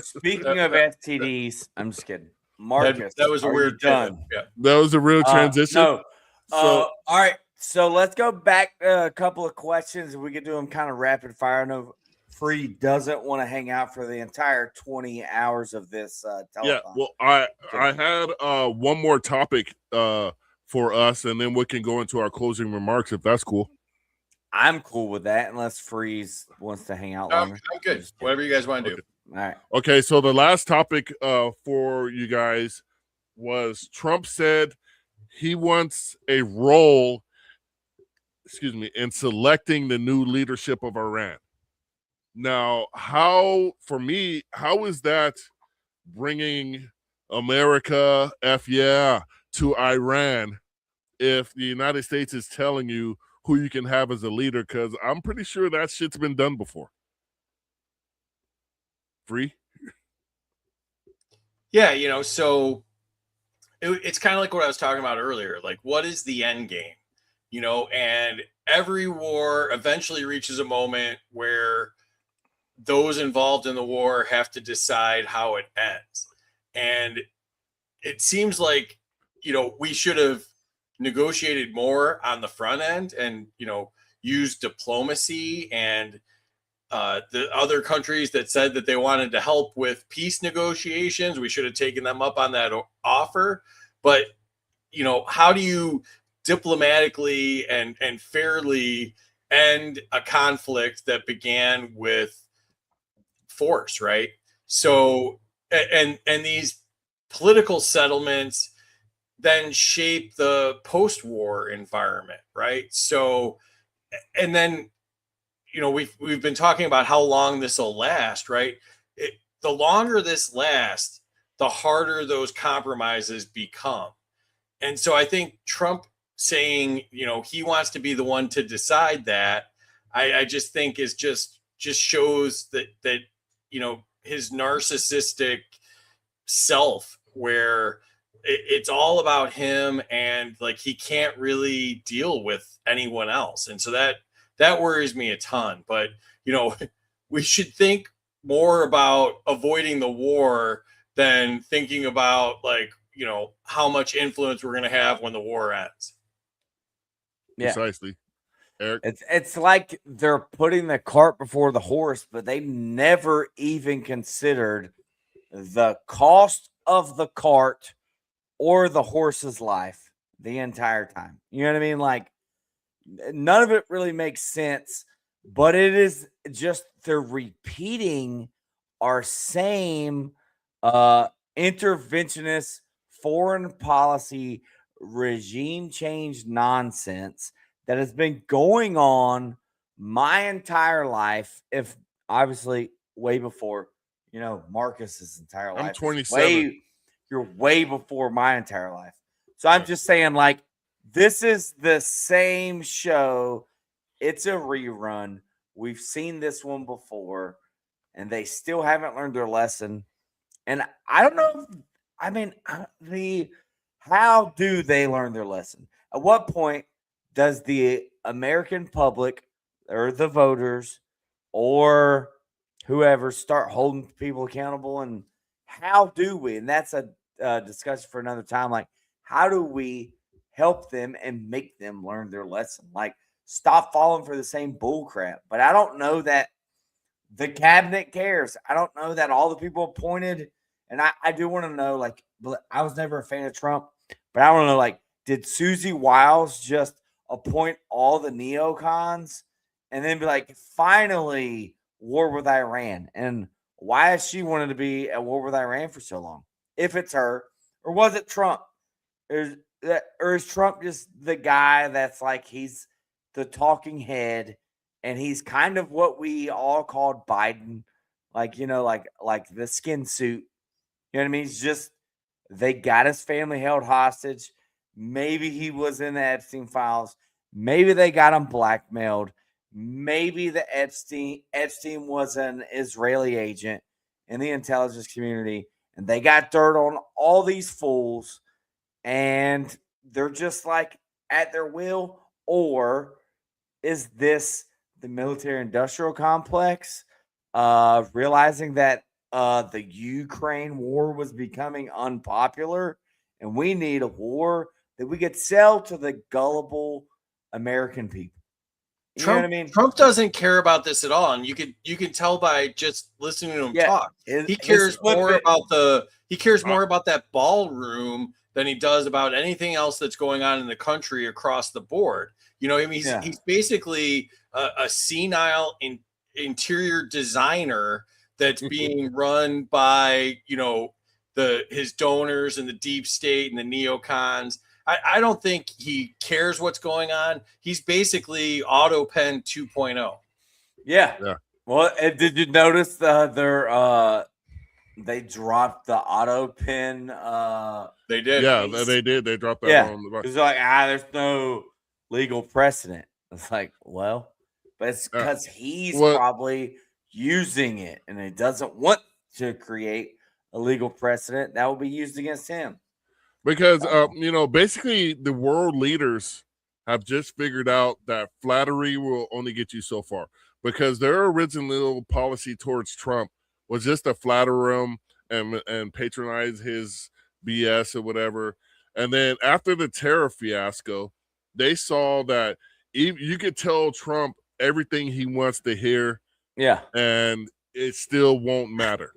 Speaking of STDs, I'm just kidding. Marcus, that was a weird done. Yeah. That was a real transition. No. So, all right. So let's go back a couple of questions. We can do them kind of rapid fire. I know Free doesn't want to hang out for the entire 20 hours of this telethon. Yeah. Well, I had one more topic for us, and then we can go into our closing remarks, if that's cool. I'm cool with that, unless Freeze wants to hang out longer. I'm good. Whatever you guys want to do. All right. Okay, so the last topic for you guys was Trump said he wants a role, in selecting the new leadership of Iran. Now, how is that bringing America, to Iran, if the United States is telling you who you can have as a leader? Because I'm pretty sure that shit's been done before. Free? Yeah, so it's kind of like what I was talking about earlier. Like, what is the end game? And every war eventually reaches a moment where those involved in the war have to decide how it ends. And it seems like, we should have negotiated more on the front end and, used diplomacy, and the other countries that said that they wanted to help with peace negotiations, we should have taken them up on that offer. But, how do you diplomatically and fairly end a conflict that began with force, right? So, and these political settlements then shape the post-war environment, right? So, and then, we've been talking about how long this will last, right? the longer this lasts, the harder those compromises become. And so I think Trump saying, he wants to be the one to decide that, I just think is just shows that his narcissistic self, where it's all about him, and like he can't really deal with anyone else. And so that worries me a ton. But we should think more about avoiding the war than thinking about how much influence we're going to have when the war ends. Yeah. Precisely. Eric? It's like they're putting the cart before the horse, but they never even considered the cost of the cart or the horse's life the entire time. You know what I mean? Like, none of it really makes sense, but it is just they're repeating our same interventionist foreign policy regime change nonsense that has been going on my entire life. If obviously way before, Marcus's entire life. I'm 27. You're way before my entire life. So I'm just saying, like, this is the same show. It's a rerun. We've seen this one before, and they still haven't learned their lesson. And I don't know. How do they learn their lesson? At what point does the American public or the voters or whoever start holding people accountable? And how do we? And that's a discussion for another time. Like, how do we help them and make them learn their lesson? Like, stop falling for the same bull crap. But I don't know that the cabinet cares. I don't know that all the people appointed. And I do want to know, like, I was never a fan of Trump, but I want to know, like, did Susie Wiles just appoint all the neocons and then be like, finally, war with Iran? And why has she wanted to be at war with Iran for so long? If it's her, or was it Trump? Or is Trump just the guy that's like, he's the talking head, and he's kind of what we all called Biden, like, like the skin suit. You know what I mean? He's just, they got his family held hostage. Maybe he was in the Epstein files. Maybe they got him blackmailed. Maybe the Epstein was an Israeli agent in the intelligence community, and they got dirt on all these fools, and they're just like at their will. Or is this the military industrial complex realizing that the Ukraine war was becoming unpopular, and we need a war that we could sell to the gullible American people? You know what I mean? Trump doesn't care about this at all, and you can tell by just listening to him talk. He cares more about that ballroom than he does about anything else that's going on in the country across the board. He's basically a senile interior designer that's being run by his donors and the deep state and the neocons. I don't think he cares what's going on. He's basically AutoPen 2.0. Yeah. Well, did you notice they dropped the AutoPen? They did. Yeah, they did. They dropped that on the bus. It's like, there's no legal precedent. It's like, well, but it's because he's probably using it, and he doesn't want to create a legal precedent that will be used against him. Because, basically the world leaders have just figured out that flattery will only get you so far, because their original policy towards Trump was just to flatter him and patronize his BS or whatever. And then after the tariff fiasco, they saw that you could tell Trump everything he wants to hear. Yeah. And it still won't matter.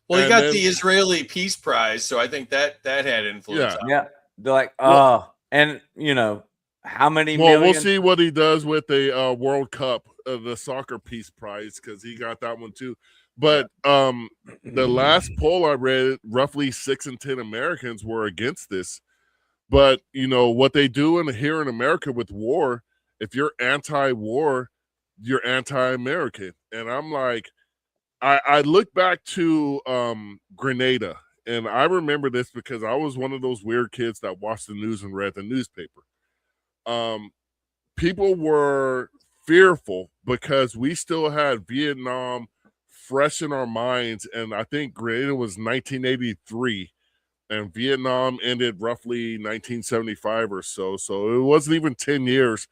Well, he got the Israeli Peace Prize, so I think that had influence. Yeah. They're like, and how many million? We'll see what he does with the World Cup, the soccer Peace Prize, because he got that one too. But the last poll I read, roughly 6 in 10 Americans were against this. But what they do here in America with war, if you're anti-war, you're anti-American. And I'm like, I look back to Grenada, and I remember this because I was one of those weird kids that watched the news and read the newspaper. People were fearful because we still had Vietnam fresh in our minds, and I think Grenada was 1983, and Vietnam ended roughly 1975 or so. So it wasn't even 10 years,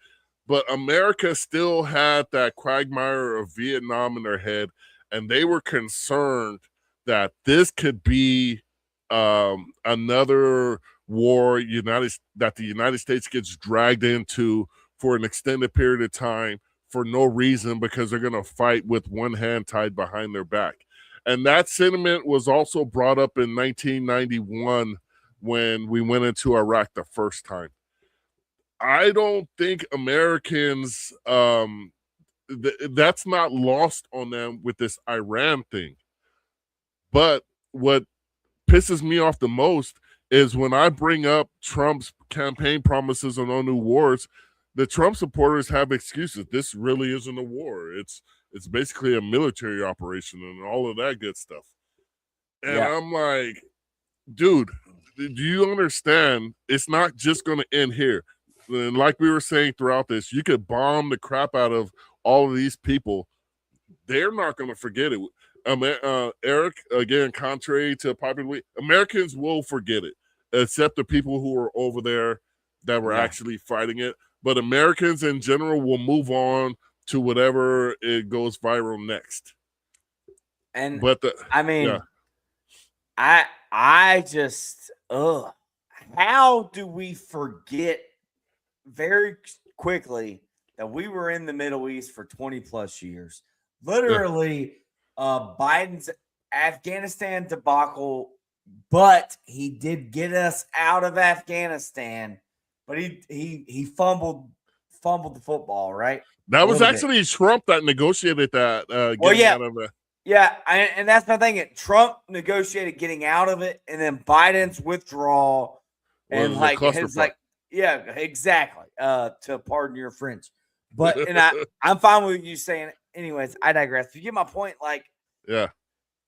but America still had that quagmire of Vietnam in their head, and they were concerned that this could be another war that the United States gets dragged into for an extended period of time for no reason, because they're going to fight with one hand tied behind their back. And that sentiment was also brought up in 1991 when we went into Iraq the first time. I don't think Americans, that's not lost on them with this Iran thing. But what pisses me off the most is when I bring up Trump's campaign promises on no new wars, the Trump supporters have excuses. This really isn't a war. It's basically a military operation and all of that good stuff. And Yeah. I'm like, dude, do you understand? It's not just going to end here. And like we were saying throughout this, you could bomb the crap out of all of these people. They're not going to forget it. Eric, again, contrary to popular belief, Americans will forget it, except the people who were over there that were actually fighting it. But Americans in general will move on to whatever it goes viral next. And But I mean, yeah. I just how do we forget very quickly that we were in the Middle East for 20 plus years? Literally, Biden's Afghanistan debacle, but he did get us out of Afghanistan, but he fumbled the football, right? That was actually Trump that negotiated that. Out of it. Yeah, and that's my thing. Trump negotiated getting out of it, and then Biden's withdrawal, and yeah, exactly. To pardon your French, but and I'm fine with you saying it. Anyways, I digress. You get my point. Like, yeah,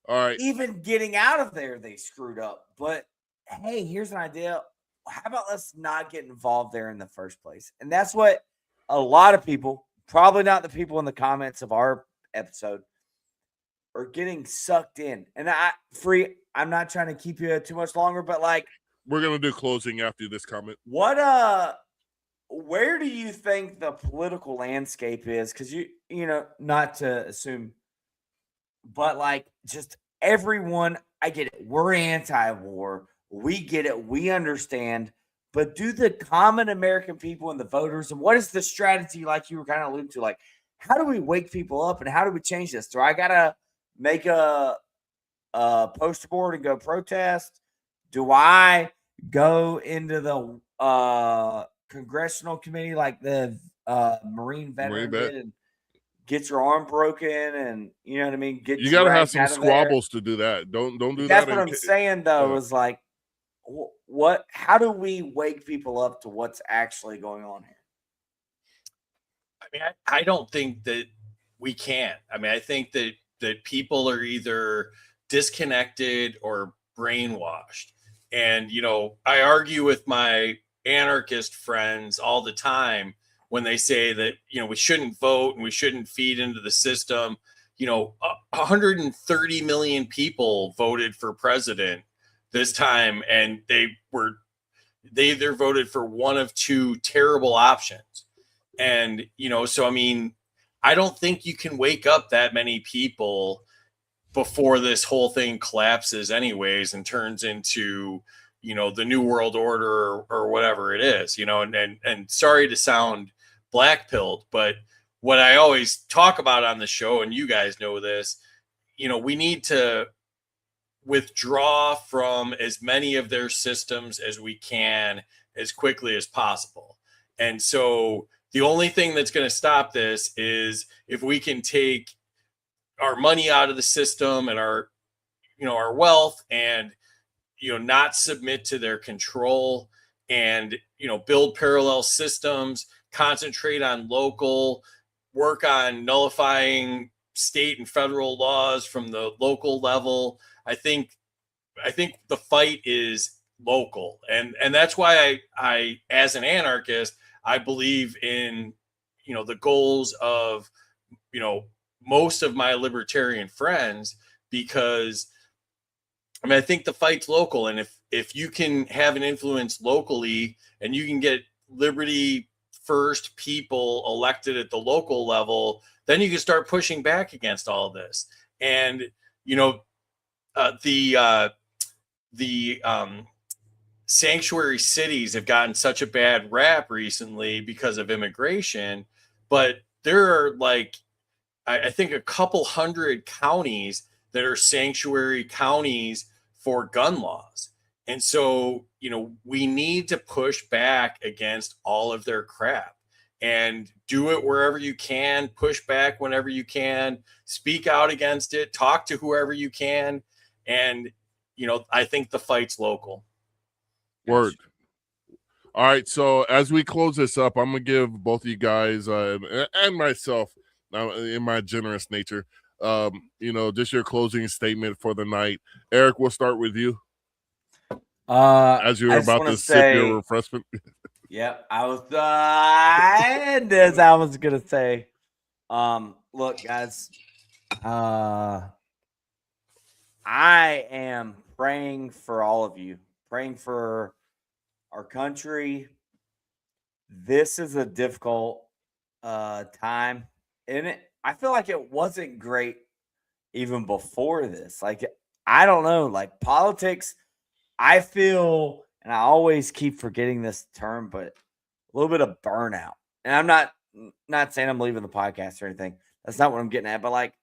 all right. Even getting out of there, they screwed up. But hey, here's an idea. How about let's not get involved there in the first place? And that's what a lot of people, probably not the people in the comments of our episode, are getting sucked in. And I'm not trying to keep you too much longer, but like, we're gonna do closing after this comment. Where do you think the political landscape is? Because you know, not to assume, but like just everyone, I get it. We're anti-war. We get it. We understand. But do the common American people and the voters, and what is the strategy, like you were kind of alluding to? Like, how do we wake people up and how do we change this? Do I gotta make a poster board and go protest? Do I go into the congressional committee like the Marine veteran did and get your arm broken, and you know what I mean? You got to have some squabbles to do that. Don't do that. That's what I'm saying, though. Is like, what? How do we wake people up to what's actually going on here? I mean, I don't think that we can. I mean, I think that people are either disconnected or brainwashed. And, you know, I argue with my anarchist friends all the time when they say that, you know, we shouldn't vote and we shouldn't feed into the system. You know, 130 million people voted for president this time, and they either voted for one of two terrible options. And, you know, so, I mean, I don't think you can wake up that many people before this whole thing collapses anyways and turns into, you know, the new world order or whatever it is, you know, and sorry to sound black-pilled, but what I always talk about on the show, and you guys know this, you know, we need to withdraw from as many of their systems as we can as quickly as possible. And so the only thing that's going to stop this is if we can take our money out of the system and our, you know, our wealth, and, you know, not submit to their control, and, you know, build parallel systems, concentrate on local, work on nullifying state and federal laws, from the local level. I think the fight is local, and that's why I as an anarchist, I believe in, you know, the goals of, you know, most of my libertarian friends, because I mean, I think the fight's local, and if you can have an influence locally and you can get liberty first people elected at the local level, then you can start pushing back against all of this. And you know, the sanctuary cities have gotten such a bad rap recently because of immigration, but there are like, I think a couple hundred counties that are sanctuary counties for gun laws. And so, you know, we need to push back against all of their crap and do it wherever you can, push back whenever you can, speak out against it, talk to whoever you can. And, you know, I think the fight's local. Word. All right. So as we close this up, I'm going to give both of you guys and myself, in my generous nature, you know, just your closing statement for the night. Eric, we'll start with you. As you were about to sip your refreshment. Yep, I was gonna say, look, guys, I am praying for all of you, praying for our country. This is a difficult time, and I feel like it wasn't great even before this. Like, I don't know, like politics, I feel, and I always keep forgetting this term, but a little bit of burnout. And I'm not saying I'm leaving the podcast or anything. That's not what I'm getting at. But like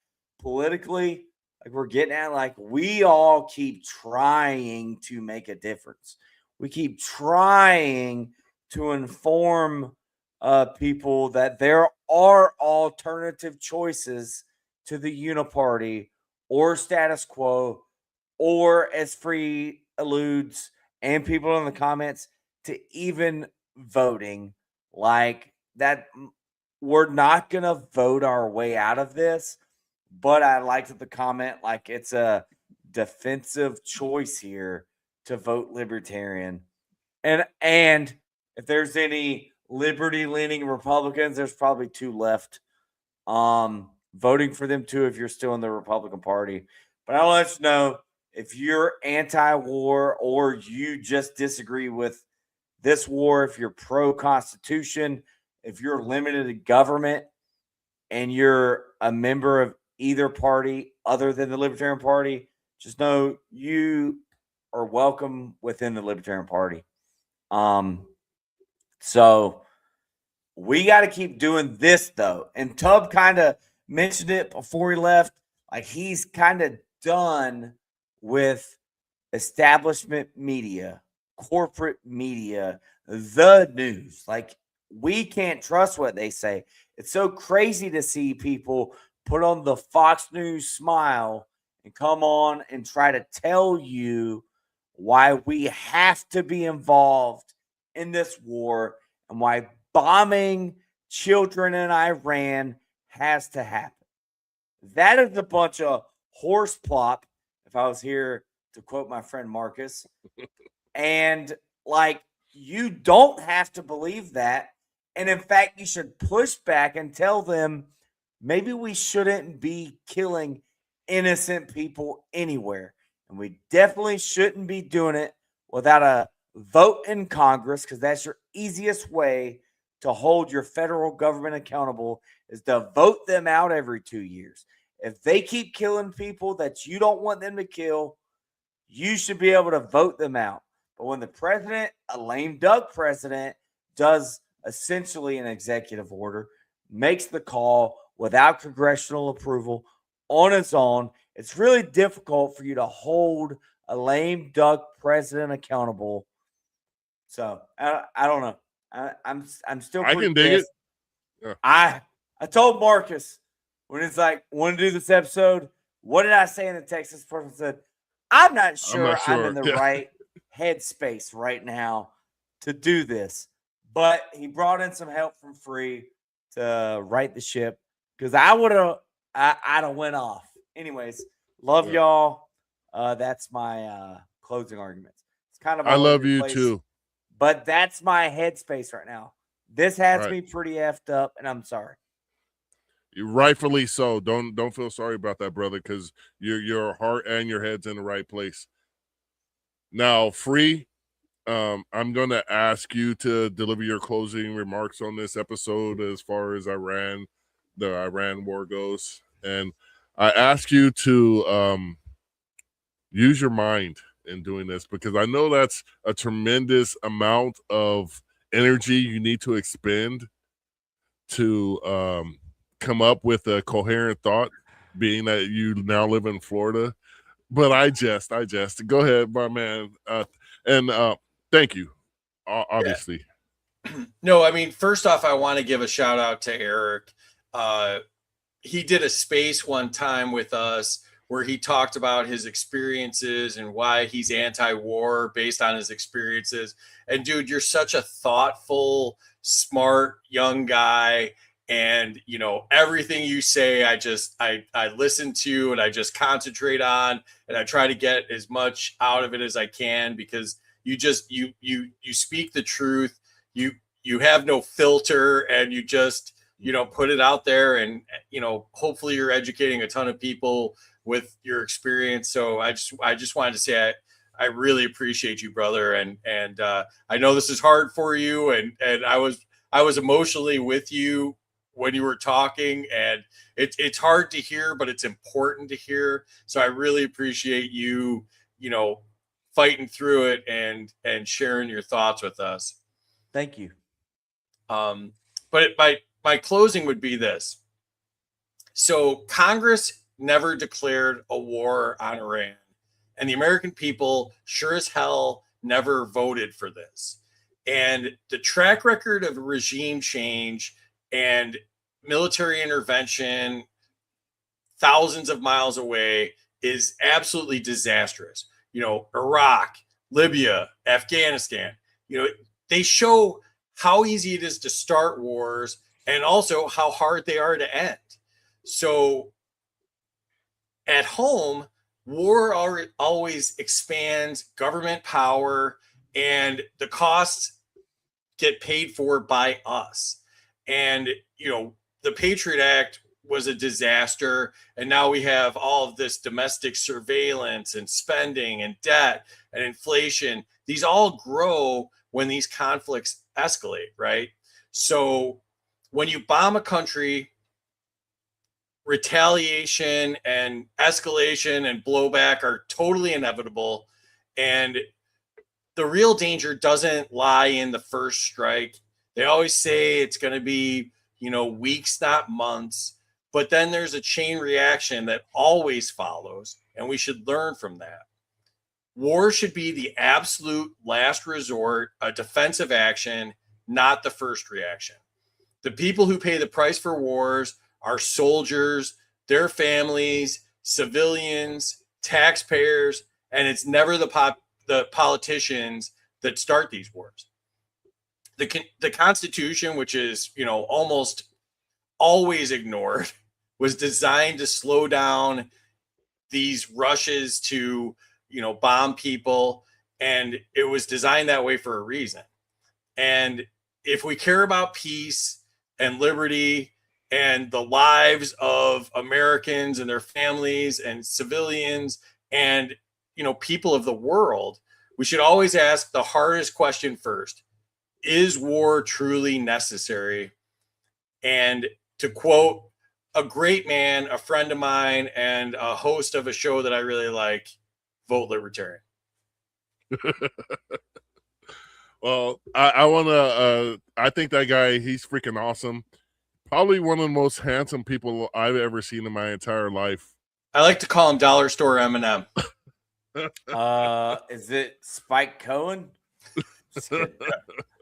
politically, like we're getting at, like we all keep trying to make a difference. We keep trying to inform people that there are alternative choices to the uniparty or status quo, or as Free alludes, and people in the comments, to even voting. Like that, we're not gonna vote our way out of this, but I liked the comment, like it's a defensive choice here to vote libertarian. And if there's any liberty leaning Republicans, there's probably two left. Voting for them too if you're still in the Republican Party. But I'll let you know, if you're anti-war or you just disagree with this war, if you're pro-Constitution, if you're limited to government, and you're a member of either party other than the Libertarian Party, just know you are welcome within the Libertarian Party. So we got to keep doing this, though. And Tubb kind of mentioned it before he left. Like, he's kind of done with establishment media, corporate media, the news. Like, we can't trust what they say. It's so crazy to see people put on the Fox News smile and come on and try to tell you why we have to be involved in this war and why bombing children in Iran has to happen. That is a bunch of horse plop, if I was here to quote my friend Marcus. And like, you don't have to believe that. And in fact, you should push back and tell them maybe we shouldn't be killing innocent people anywhere. And we definitely shouldn't be doing it without a vote in Congress, because that's your easiest way to hold your federal government accountable, is to vote them out every 2 years. If they keep killing people that you don't want them to kill, you should be able to vote them out. But when the president, a lame duck president, does essentially an executive order, makes the call without congressional approval on its own, it's really difficult for you to hold a lame duck president accountable. So I don't know. I'm still pretty I can dig pissed. it. Yeah. I told Marcus when it's like, want to do this episode, what did I say in the text? This person said, I'm not sure I'm in the right headspace right now to do this. But he brought in some help from Free to right the ship, because I would have I don't went off. Anyways, love Yeah. y'all. That's my closing arguments. It's kind of I all over love the you place, too. but that's my headspace right now. This has Right. me pretty effed up, and I'm sorry. Rightfully so. Don't feel sorry about that, brother, because your heart and your head's in the right place. Now, Free, I'm going to ask you to deliver your closing remarks on this episode as far as the Iran war goes. And I ask you to use your mind in doing this, because I know that's a tremendous amount of energy you need to expend to come up with a coherent thought, being that you now live in Florida. But I jest. Go ahead, my man. And thank you, obviously. No, I mean, first off, I want to give a shout out to Eric. He did a space one time with us where he talked about his experiences and why he's anti-war based on his experiences. And dude, you're such a thoughtful, smart young guy. And you know, everything you say, I listen to and I just concentrate on, and I try to get as much out of it as I can, because you speak the truth. You have no filter, and you just, you know, put it out there, and you know, hopefully you're educating a ton of people with your experience. So I just wanted to say I really appreciate you, brother, and I know this is hard for you, and I was emotionally with you when you were talking, and it's hard to hear, but it's important to hear. So I really appreciate you, you know, fighting through it and sharing your thoughts with us. Thank you. But my closing would be this. So Congress never declared a war on Iran, and the American people sure as hell never voted for this. And the track record of regime change and military intervention thousands of miles away is absolutely disastrous. You know, Iraq, Libya, Afghanistan, you know, they show how easy it is to start wars and also how hard they are to end. So at home, war always expands government power, and the costs get paid for by us. And, you know, the Patriot Act was a disaster. And now we have all of this domestic surveillance and spending and debt and inflation. These all grow when these conflicts escalate, right? So when you bomb a country, retaliation and escalation and blowback are totally inevitable. And the real danger doesn't lie in the first strike. They always say it's going to be, you know, weeks, not months. But then there's a chain reaction that always follows, and we should learn from that. War should be the absolute last resort, a defensive action, not the first reaction. The people who pay the price for wars are soldiers, their families, civilians, taxpayers, and it's never the politicians that start these wars. The Constitution, which is, you know, almost always ignored, was designed to slow down these rushes to, you know, bomb people, and it was designed that way for a reason. And if we care about peace and liberty and the lives of Americans and their families and civilians and, you know, people of the world, we should always ask the hardest question first. Is war truly necessary? And to quote a great man, a friend of mine, and a host of a show that I really like, vote libertarian. Well, I want to, I think that guy, he's freaking awesome. Probably one of the most handsome people I've ever seen in my entire life. I like to call him Dollar Store Eminem. Is it Spike Cohen?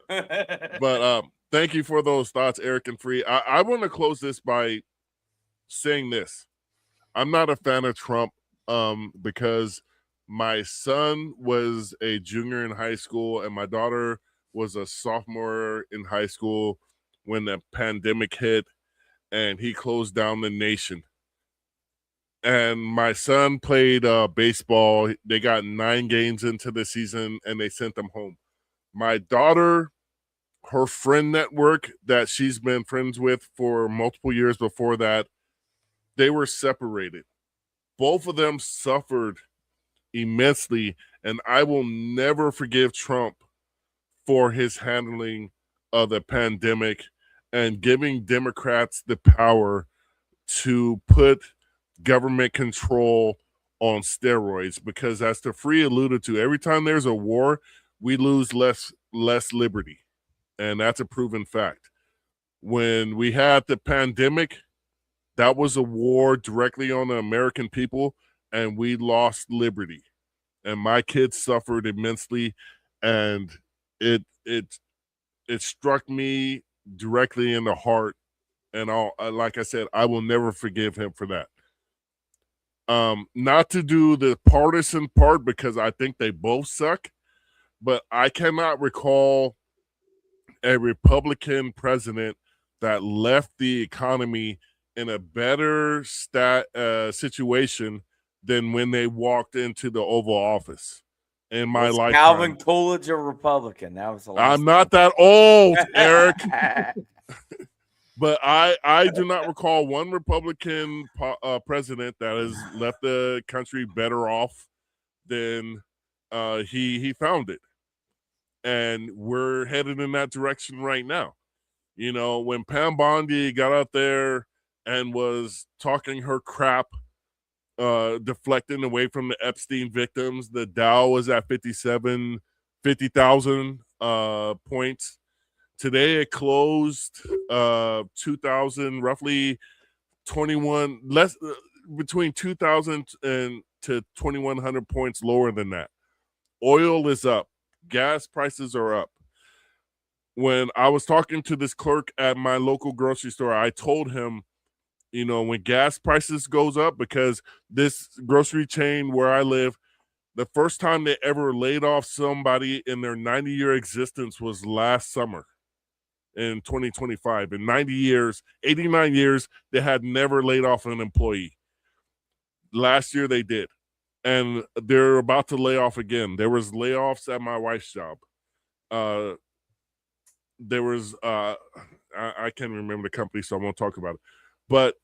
But thank you for those thoughts, Eric and Free. I want to close this by saying this. I'm not a fan of Trump because my son was a junior in high school and my daughter was a sophomore in high school when the pandemic hit and he closed down the nation. and my son played baseball. They got 9 games into the season, and they sent them home. My daughter, her friend network that she's been friends with for multiple years before that, they were separated. Both of them suffered immensely, and I will never forgive Trump for his handling of the pandemic and giving Democrats the power to put government control on steroids, because as the Free alluded to, every time there's a war, we lose less liberty, and that's a proven fact. When we had the pandemic, that was a war directly on the American people, and we lost liberty, and my kids suffered immensely, and it struck me directly in the heart, and like I said, I will never forgive him for that. Not to do the partisan part, because I think they both suck, but I cannot recall a Republican president that left the economy in a better situation than when they walked into the Oval Office in my Was lifetime. Calvin Coolidge a Republican? That was the last I'm not that old, one. Eric. But I do not recall one Republican president that has left the country better off than he found it. And we're headed in that direction right now. You know, when Pam Bondi got out there and was talking her crap, deflecting away from the Epstein victims, the Dow was at 50,000 points. Today it closed 2,000, roughly 21, less between 2,000 and to 2,100 points lower than that. Oil is up. Gas prices are up. When I was talking to this clerk at my local grocery store, I told him, you know, when gas prices goes up, because this grocery chain where I live, the first time they ever laid off somebody in their 90-year existence was last summer in 2025. In 90 years, 89 years, they had never laid off an employee. Last year they did. And they're about to lay off again. There was layoffs at my wife's job. There was, I can't remember the company, so I won't talk about it. But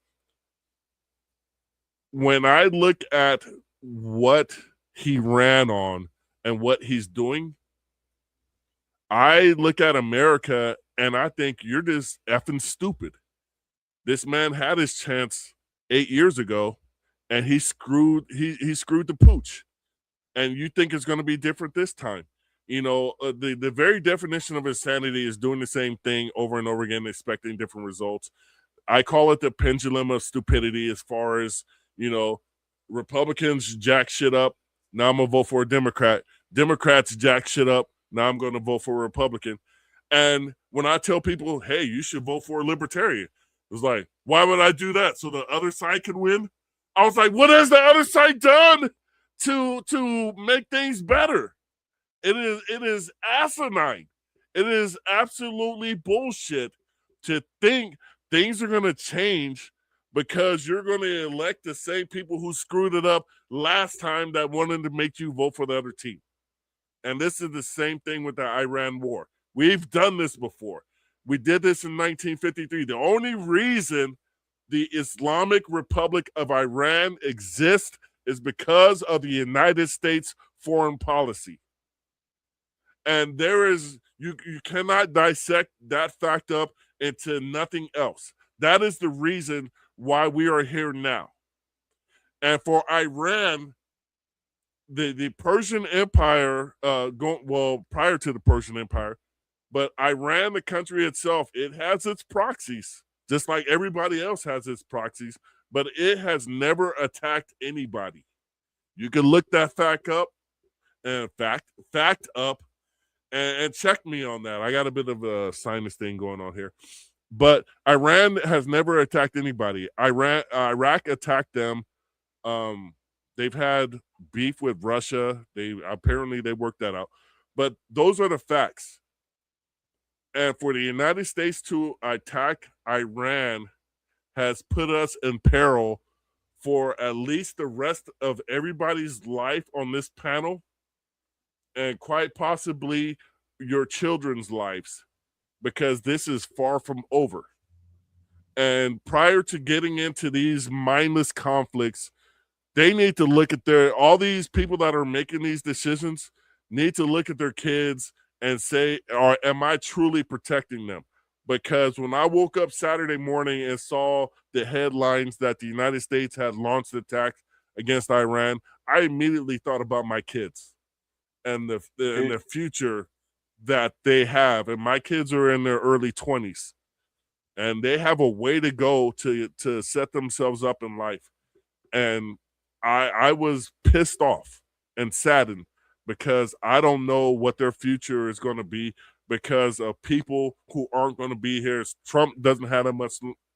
when I look at what he ran on and what he's doing, I look at America and I think you're just effing stupid. This man had his chance 8 years ago, and he screwed the pooch. And you think it's going to be different this time? You know, the very definition of insanity is doing the same thing over and over again, expecting different results. I call it the pendulum of stupidity, as far as, you know, Republicans jack shit up. Now I'm going to vote for a Democrat. Democrats jack shit up. Now I'm going to vote for a Republican. And when I tell people, hey, you should vote for a libertarian, it was like, why would I do that? So the other side can win? I was like, what has the other side done to make things better? It is asinine. It is absolutely bullshit to think things are going to change because you're going to elect the same people who screwed it up last time that wanted to make you vote for the other team. And this is the same thing with the Iran war. We've done this before. We did this in 1953. The only reason the Islamic Republic of Iran exists is because of the United States foreign policy. And there is, you cannot dissect that fact up into nothing else. That is the reason why we are here now. And for Iran, the Persian Empire, prior to the Persian Empire, but Iran, the country itself, it has its proxies, just like everybody else has its proxies, but it has never attacked anybody. You can look that fact up and fact up and check me on that. I got a bit of a sinus thing going on here. But Iran has never attacked anybody. Iraq attacked them. They've had beef with Russia. They worked that out. But those are the facts. And for the United States to attack Iran has put us in peril for at least the rest of everybody's life on this panel, and quite possibly your children's lives, because this is far from over. And prior to getting into these mindless conflicts, they need to look at all these people that are making these decisions need to look at their kids and say, am I truly protecting them? Because when I woke up Saturday morning and saw the headlines that the United States had launched attacks against Iran, I immediately thought about my kids and the future that they have. And my kids are in their early 20s, and they have a way to go to set themselves up in life. And I was pissed off and saddened because I don't know what their future is going to be because of people who aren't going to be here. Trump doesn't have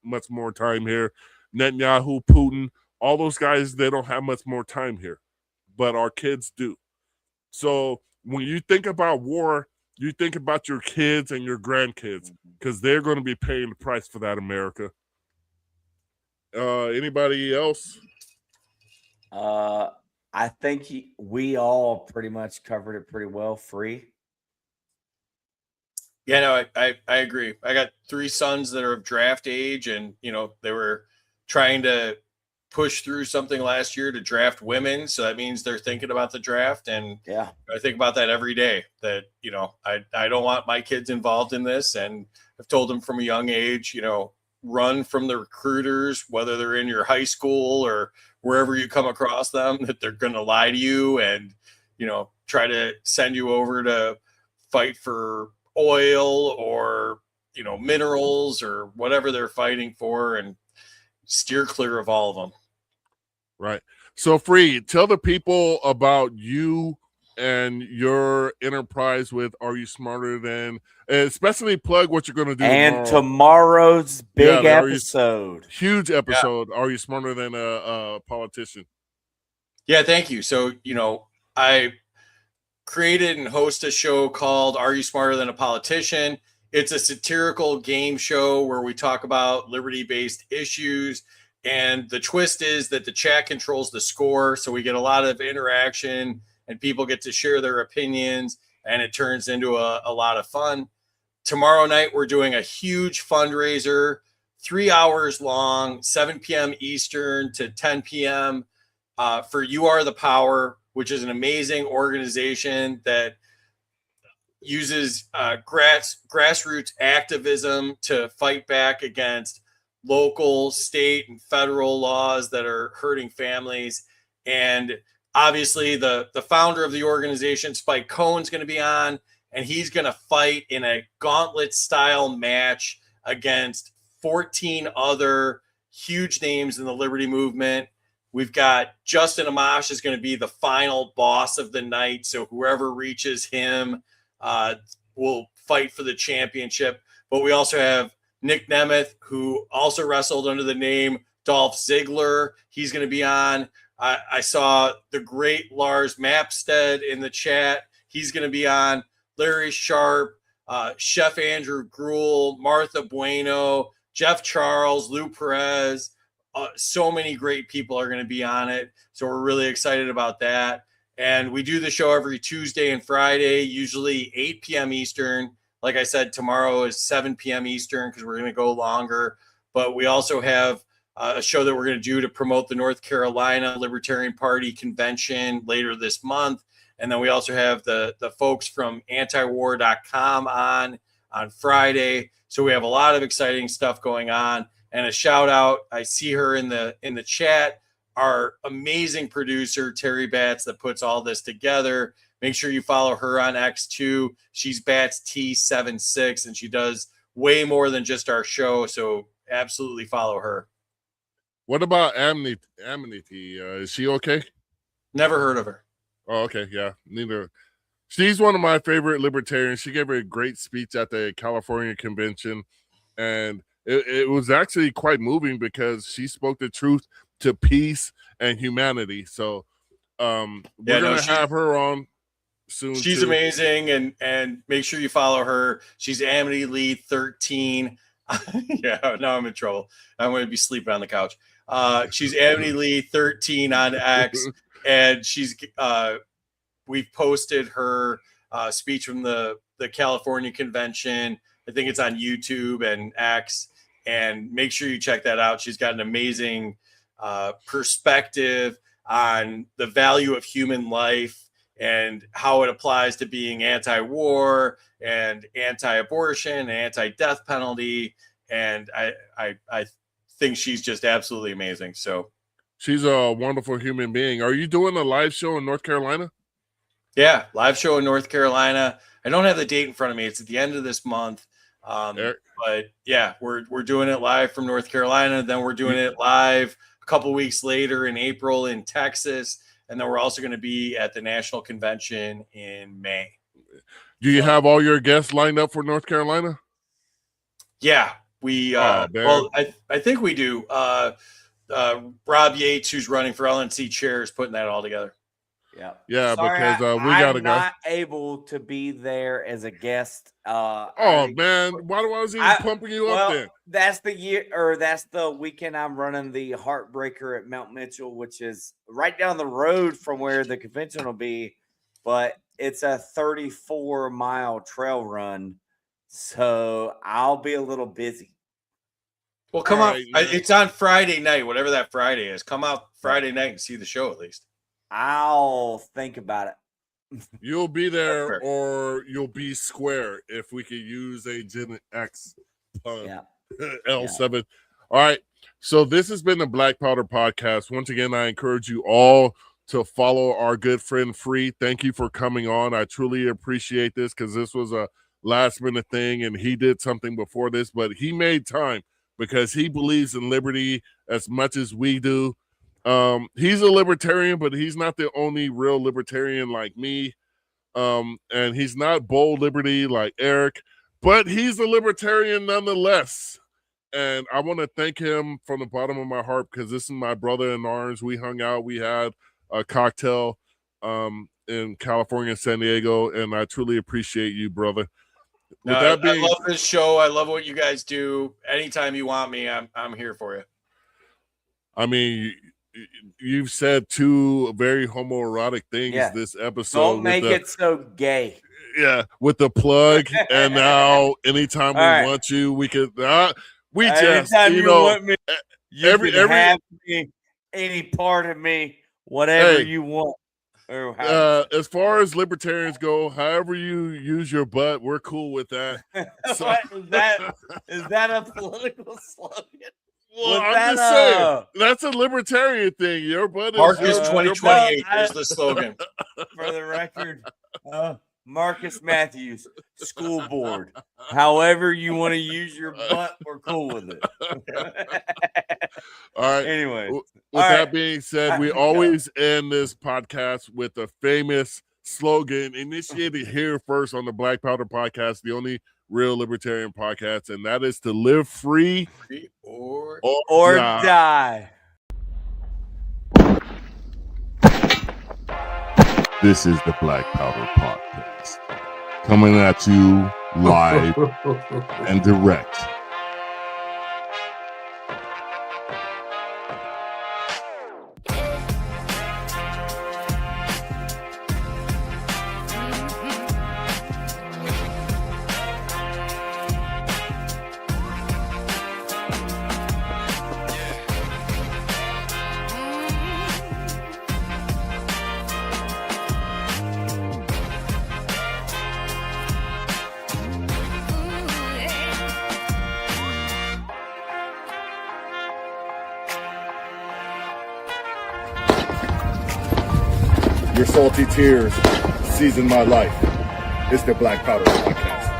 much more time here. Netanyahu, Putin, all those guys, they don't have much more time here, but our kids do. So when you think about war, you think about your kids and your grandkids, because they're going to be paying the price for that, America. Anybody else? I think we all pretty much covered it pretty well. Free. Yeah, no, I agree. I got 3 sons that are of draft age, and they were trying to push through something last year to draft women, so that means they're thinking about the draft. And yeah, I think about that every day, that I don't want my kids involved in this, and I've told them from a young age, run from the recruiters, whether they're in your high school or wherever you come across them, that they're going to lie to you and try to send you over to fight for oil or minerals or whatever they're fighting for, and steer clear of all of them. Right. So, Free, tell the people about you and your enterprise with Are You Smarter Than, especially plug what you're going to do and tomorrow. Tomorrow's big episode. Huge episode. Yeah. Are You Smarter Than a Politician? Yeah, thank you. So, I created and host a show called Are You Smarter Than a Politician? It's a satirical game show where we talk about liberty-based issues. And the twist is that the chat controls the score. So we get a lot of interaction and people get to share their opinions, and it turns into a lot of fun. Tomorrow night, we're doing a huge fundraiser, 3 hours long, 7 p.m. Eastern to 10 p.m. For You Are the Power, which is an amazing organization that uses grassroots activism to fight back against local, state, and federal laws that are hurting families. And obviously the founder of the organization, Spike Cohen's going to be on, and he's going to fight in a gauntlet style match against 14 other huge names in the liberty movement. We've got Justin Amash is going to be the final boss of the night. So whoever reaches him will fight for the championship. But we also have Nick Nemeth, who also wrestled under the name Dolph Ziggler. He's going to be on. I saw the great Lars Mapstead in the chat. He's going to be on. Larry Sharp, Chef Andrew Gruel, Martha Bueno, Jeff Charles, Lou Perez. So many great people are going to be on it. So we're really excited about that. And we do the show every Tuesday and Friday, usually 8 p.m. Eastern. Like I said, tomorrow is 7 p.m. Eastern because we're going to go longer. But we also have a show that we're going to do to promote the North Carolina Libertarian Party convention later this month. And then we also have the folks from antiwar.com on Friday. So we have a lot of exciting stuff going on. And a shout out, I see her in the chat, our amazing producer, Terry Batts, that puts all this together. Make sure you follow her on X2. She's Batts T76, and she does way more than just our show. So absolutely follow her. What about Amity? Is she okay? Never heard of her. Oh, okay. Yeah, neither. She's one of my favorite libertarians. She gave a great speech at the California convention, and it was actually quite moving because she spoke the truth to peace and humanity. So we're going to have her on soon. She's too. Amazing, and make sure you follow her. She's Amity Lee 13. Yeah, now I'm in trouble. I'm going to be sleeping on the couch. She's Ebony Lee 13 on X, and we've posted her speech from the California convention. I think it's on YouTube and X, and make sure you check that out. She's got an amazing perspective on the value of human life and how it applies to being anti-war and anti-abortion and anti-death penalty. And I think she's just absolutely amazing. So she's a wonderful human being. Are you doing a live show in North Carolina? Yeah, live show in North Carolina. I don't have the date in front of me. It's at the end of this month. But yeah, we're doing it live from North Carolina. Then we're doing it live a couple weeks later in April in Texas. And then we're also going to be at the national convention in May. Do you have all your guests lined up for North Carolina? Yeah, we well, I think we do. Rob Yates, who's running for LNC chair, is putting that all together. Yeah, Sorry, because we I'm gotta go. not able to be there as a guest. Man, why was he pumping you up there? That's the weekend I'm running the Heartbreaker at Mount Mitchell, which is right down the road from where the convention will be, but it's a 34-mile trail run, so I'll be a little busy. Well, come on. It's on Friday night, whatever that Friday is. Come out Friday night and see the show at least. I'll think about it. You'll be there or you'll be square if we could use a Gen X L7. All right. So this has been the Black Powder Podcast. Once again, I encourage you all to follow our good friend Free. Thank you for coming on. I truly appreciate this because this was a last minute thing and he did something before this, but he made time because he believes in liberty as much as we do. He's a libertarian, but he's not the only real libertarian like me. And he's not bold liberty like Eric, but he's a libertarian nonetheless. And I want to thank him from the bottom of my heart because this is my brother in arms. We hung out, we had a cocktail in California, San Diego, and I truly appreciate you, brother. I love this show. I love what you guys do. Anytime you want me, I'm here for you. I mean, you've said two very homoerotic things this episode. Don't make it so gay. Yeah, with the plug, and now anytime we want you, we could. We just, want me, you can have me, any part of me, whatever you want. As far as libertarians go, however you use your butt, we're cool with that. So, is that a political slogan? Well, I'm just saying that's a libertarian thing. Your butt is Marcus 2028 is the slogan. For the record, Marcus Matthews, school board. However you want to use your butt, we're cool with it. All right. Anyway, with that being said, we always end this podcast with a famous slogan initiated here first on the Black Powder Podcast, the only real libertarian podcast, and that is to live free or die. This is the Black Powder Podcast, coming at you live and direct. Your salty tears season my life. It's the Black Powder Podcast.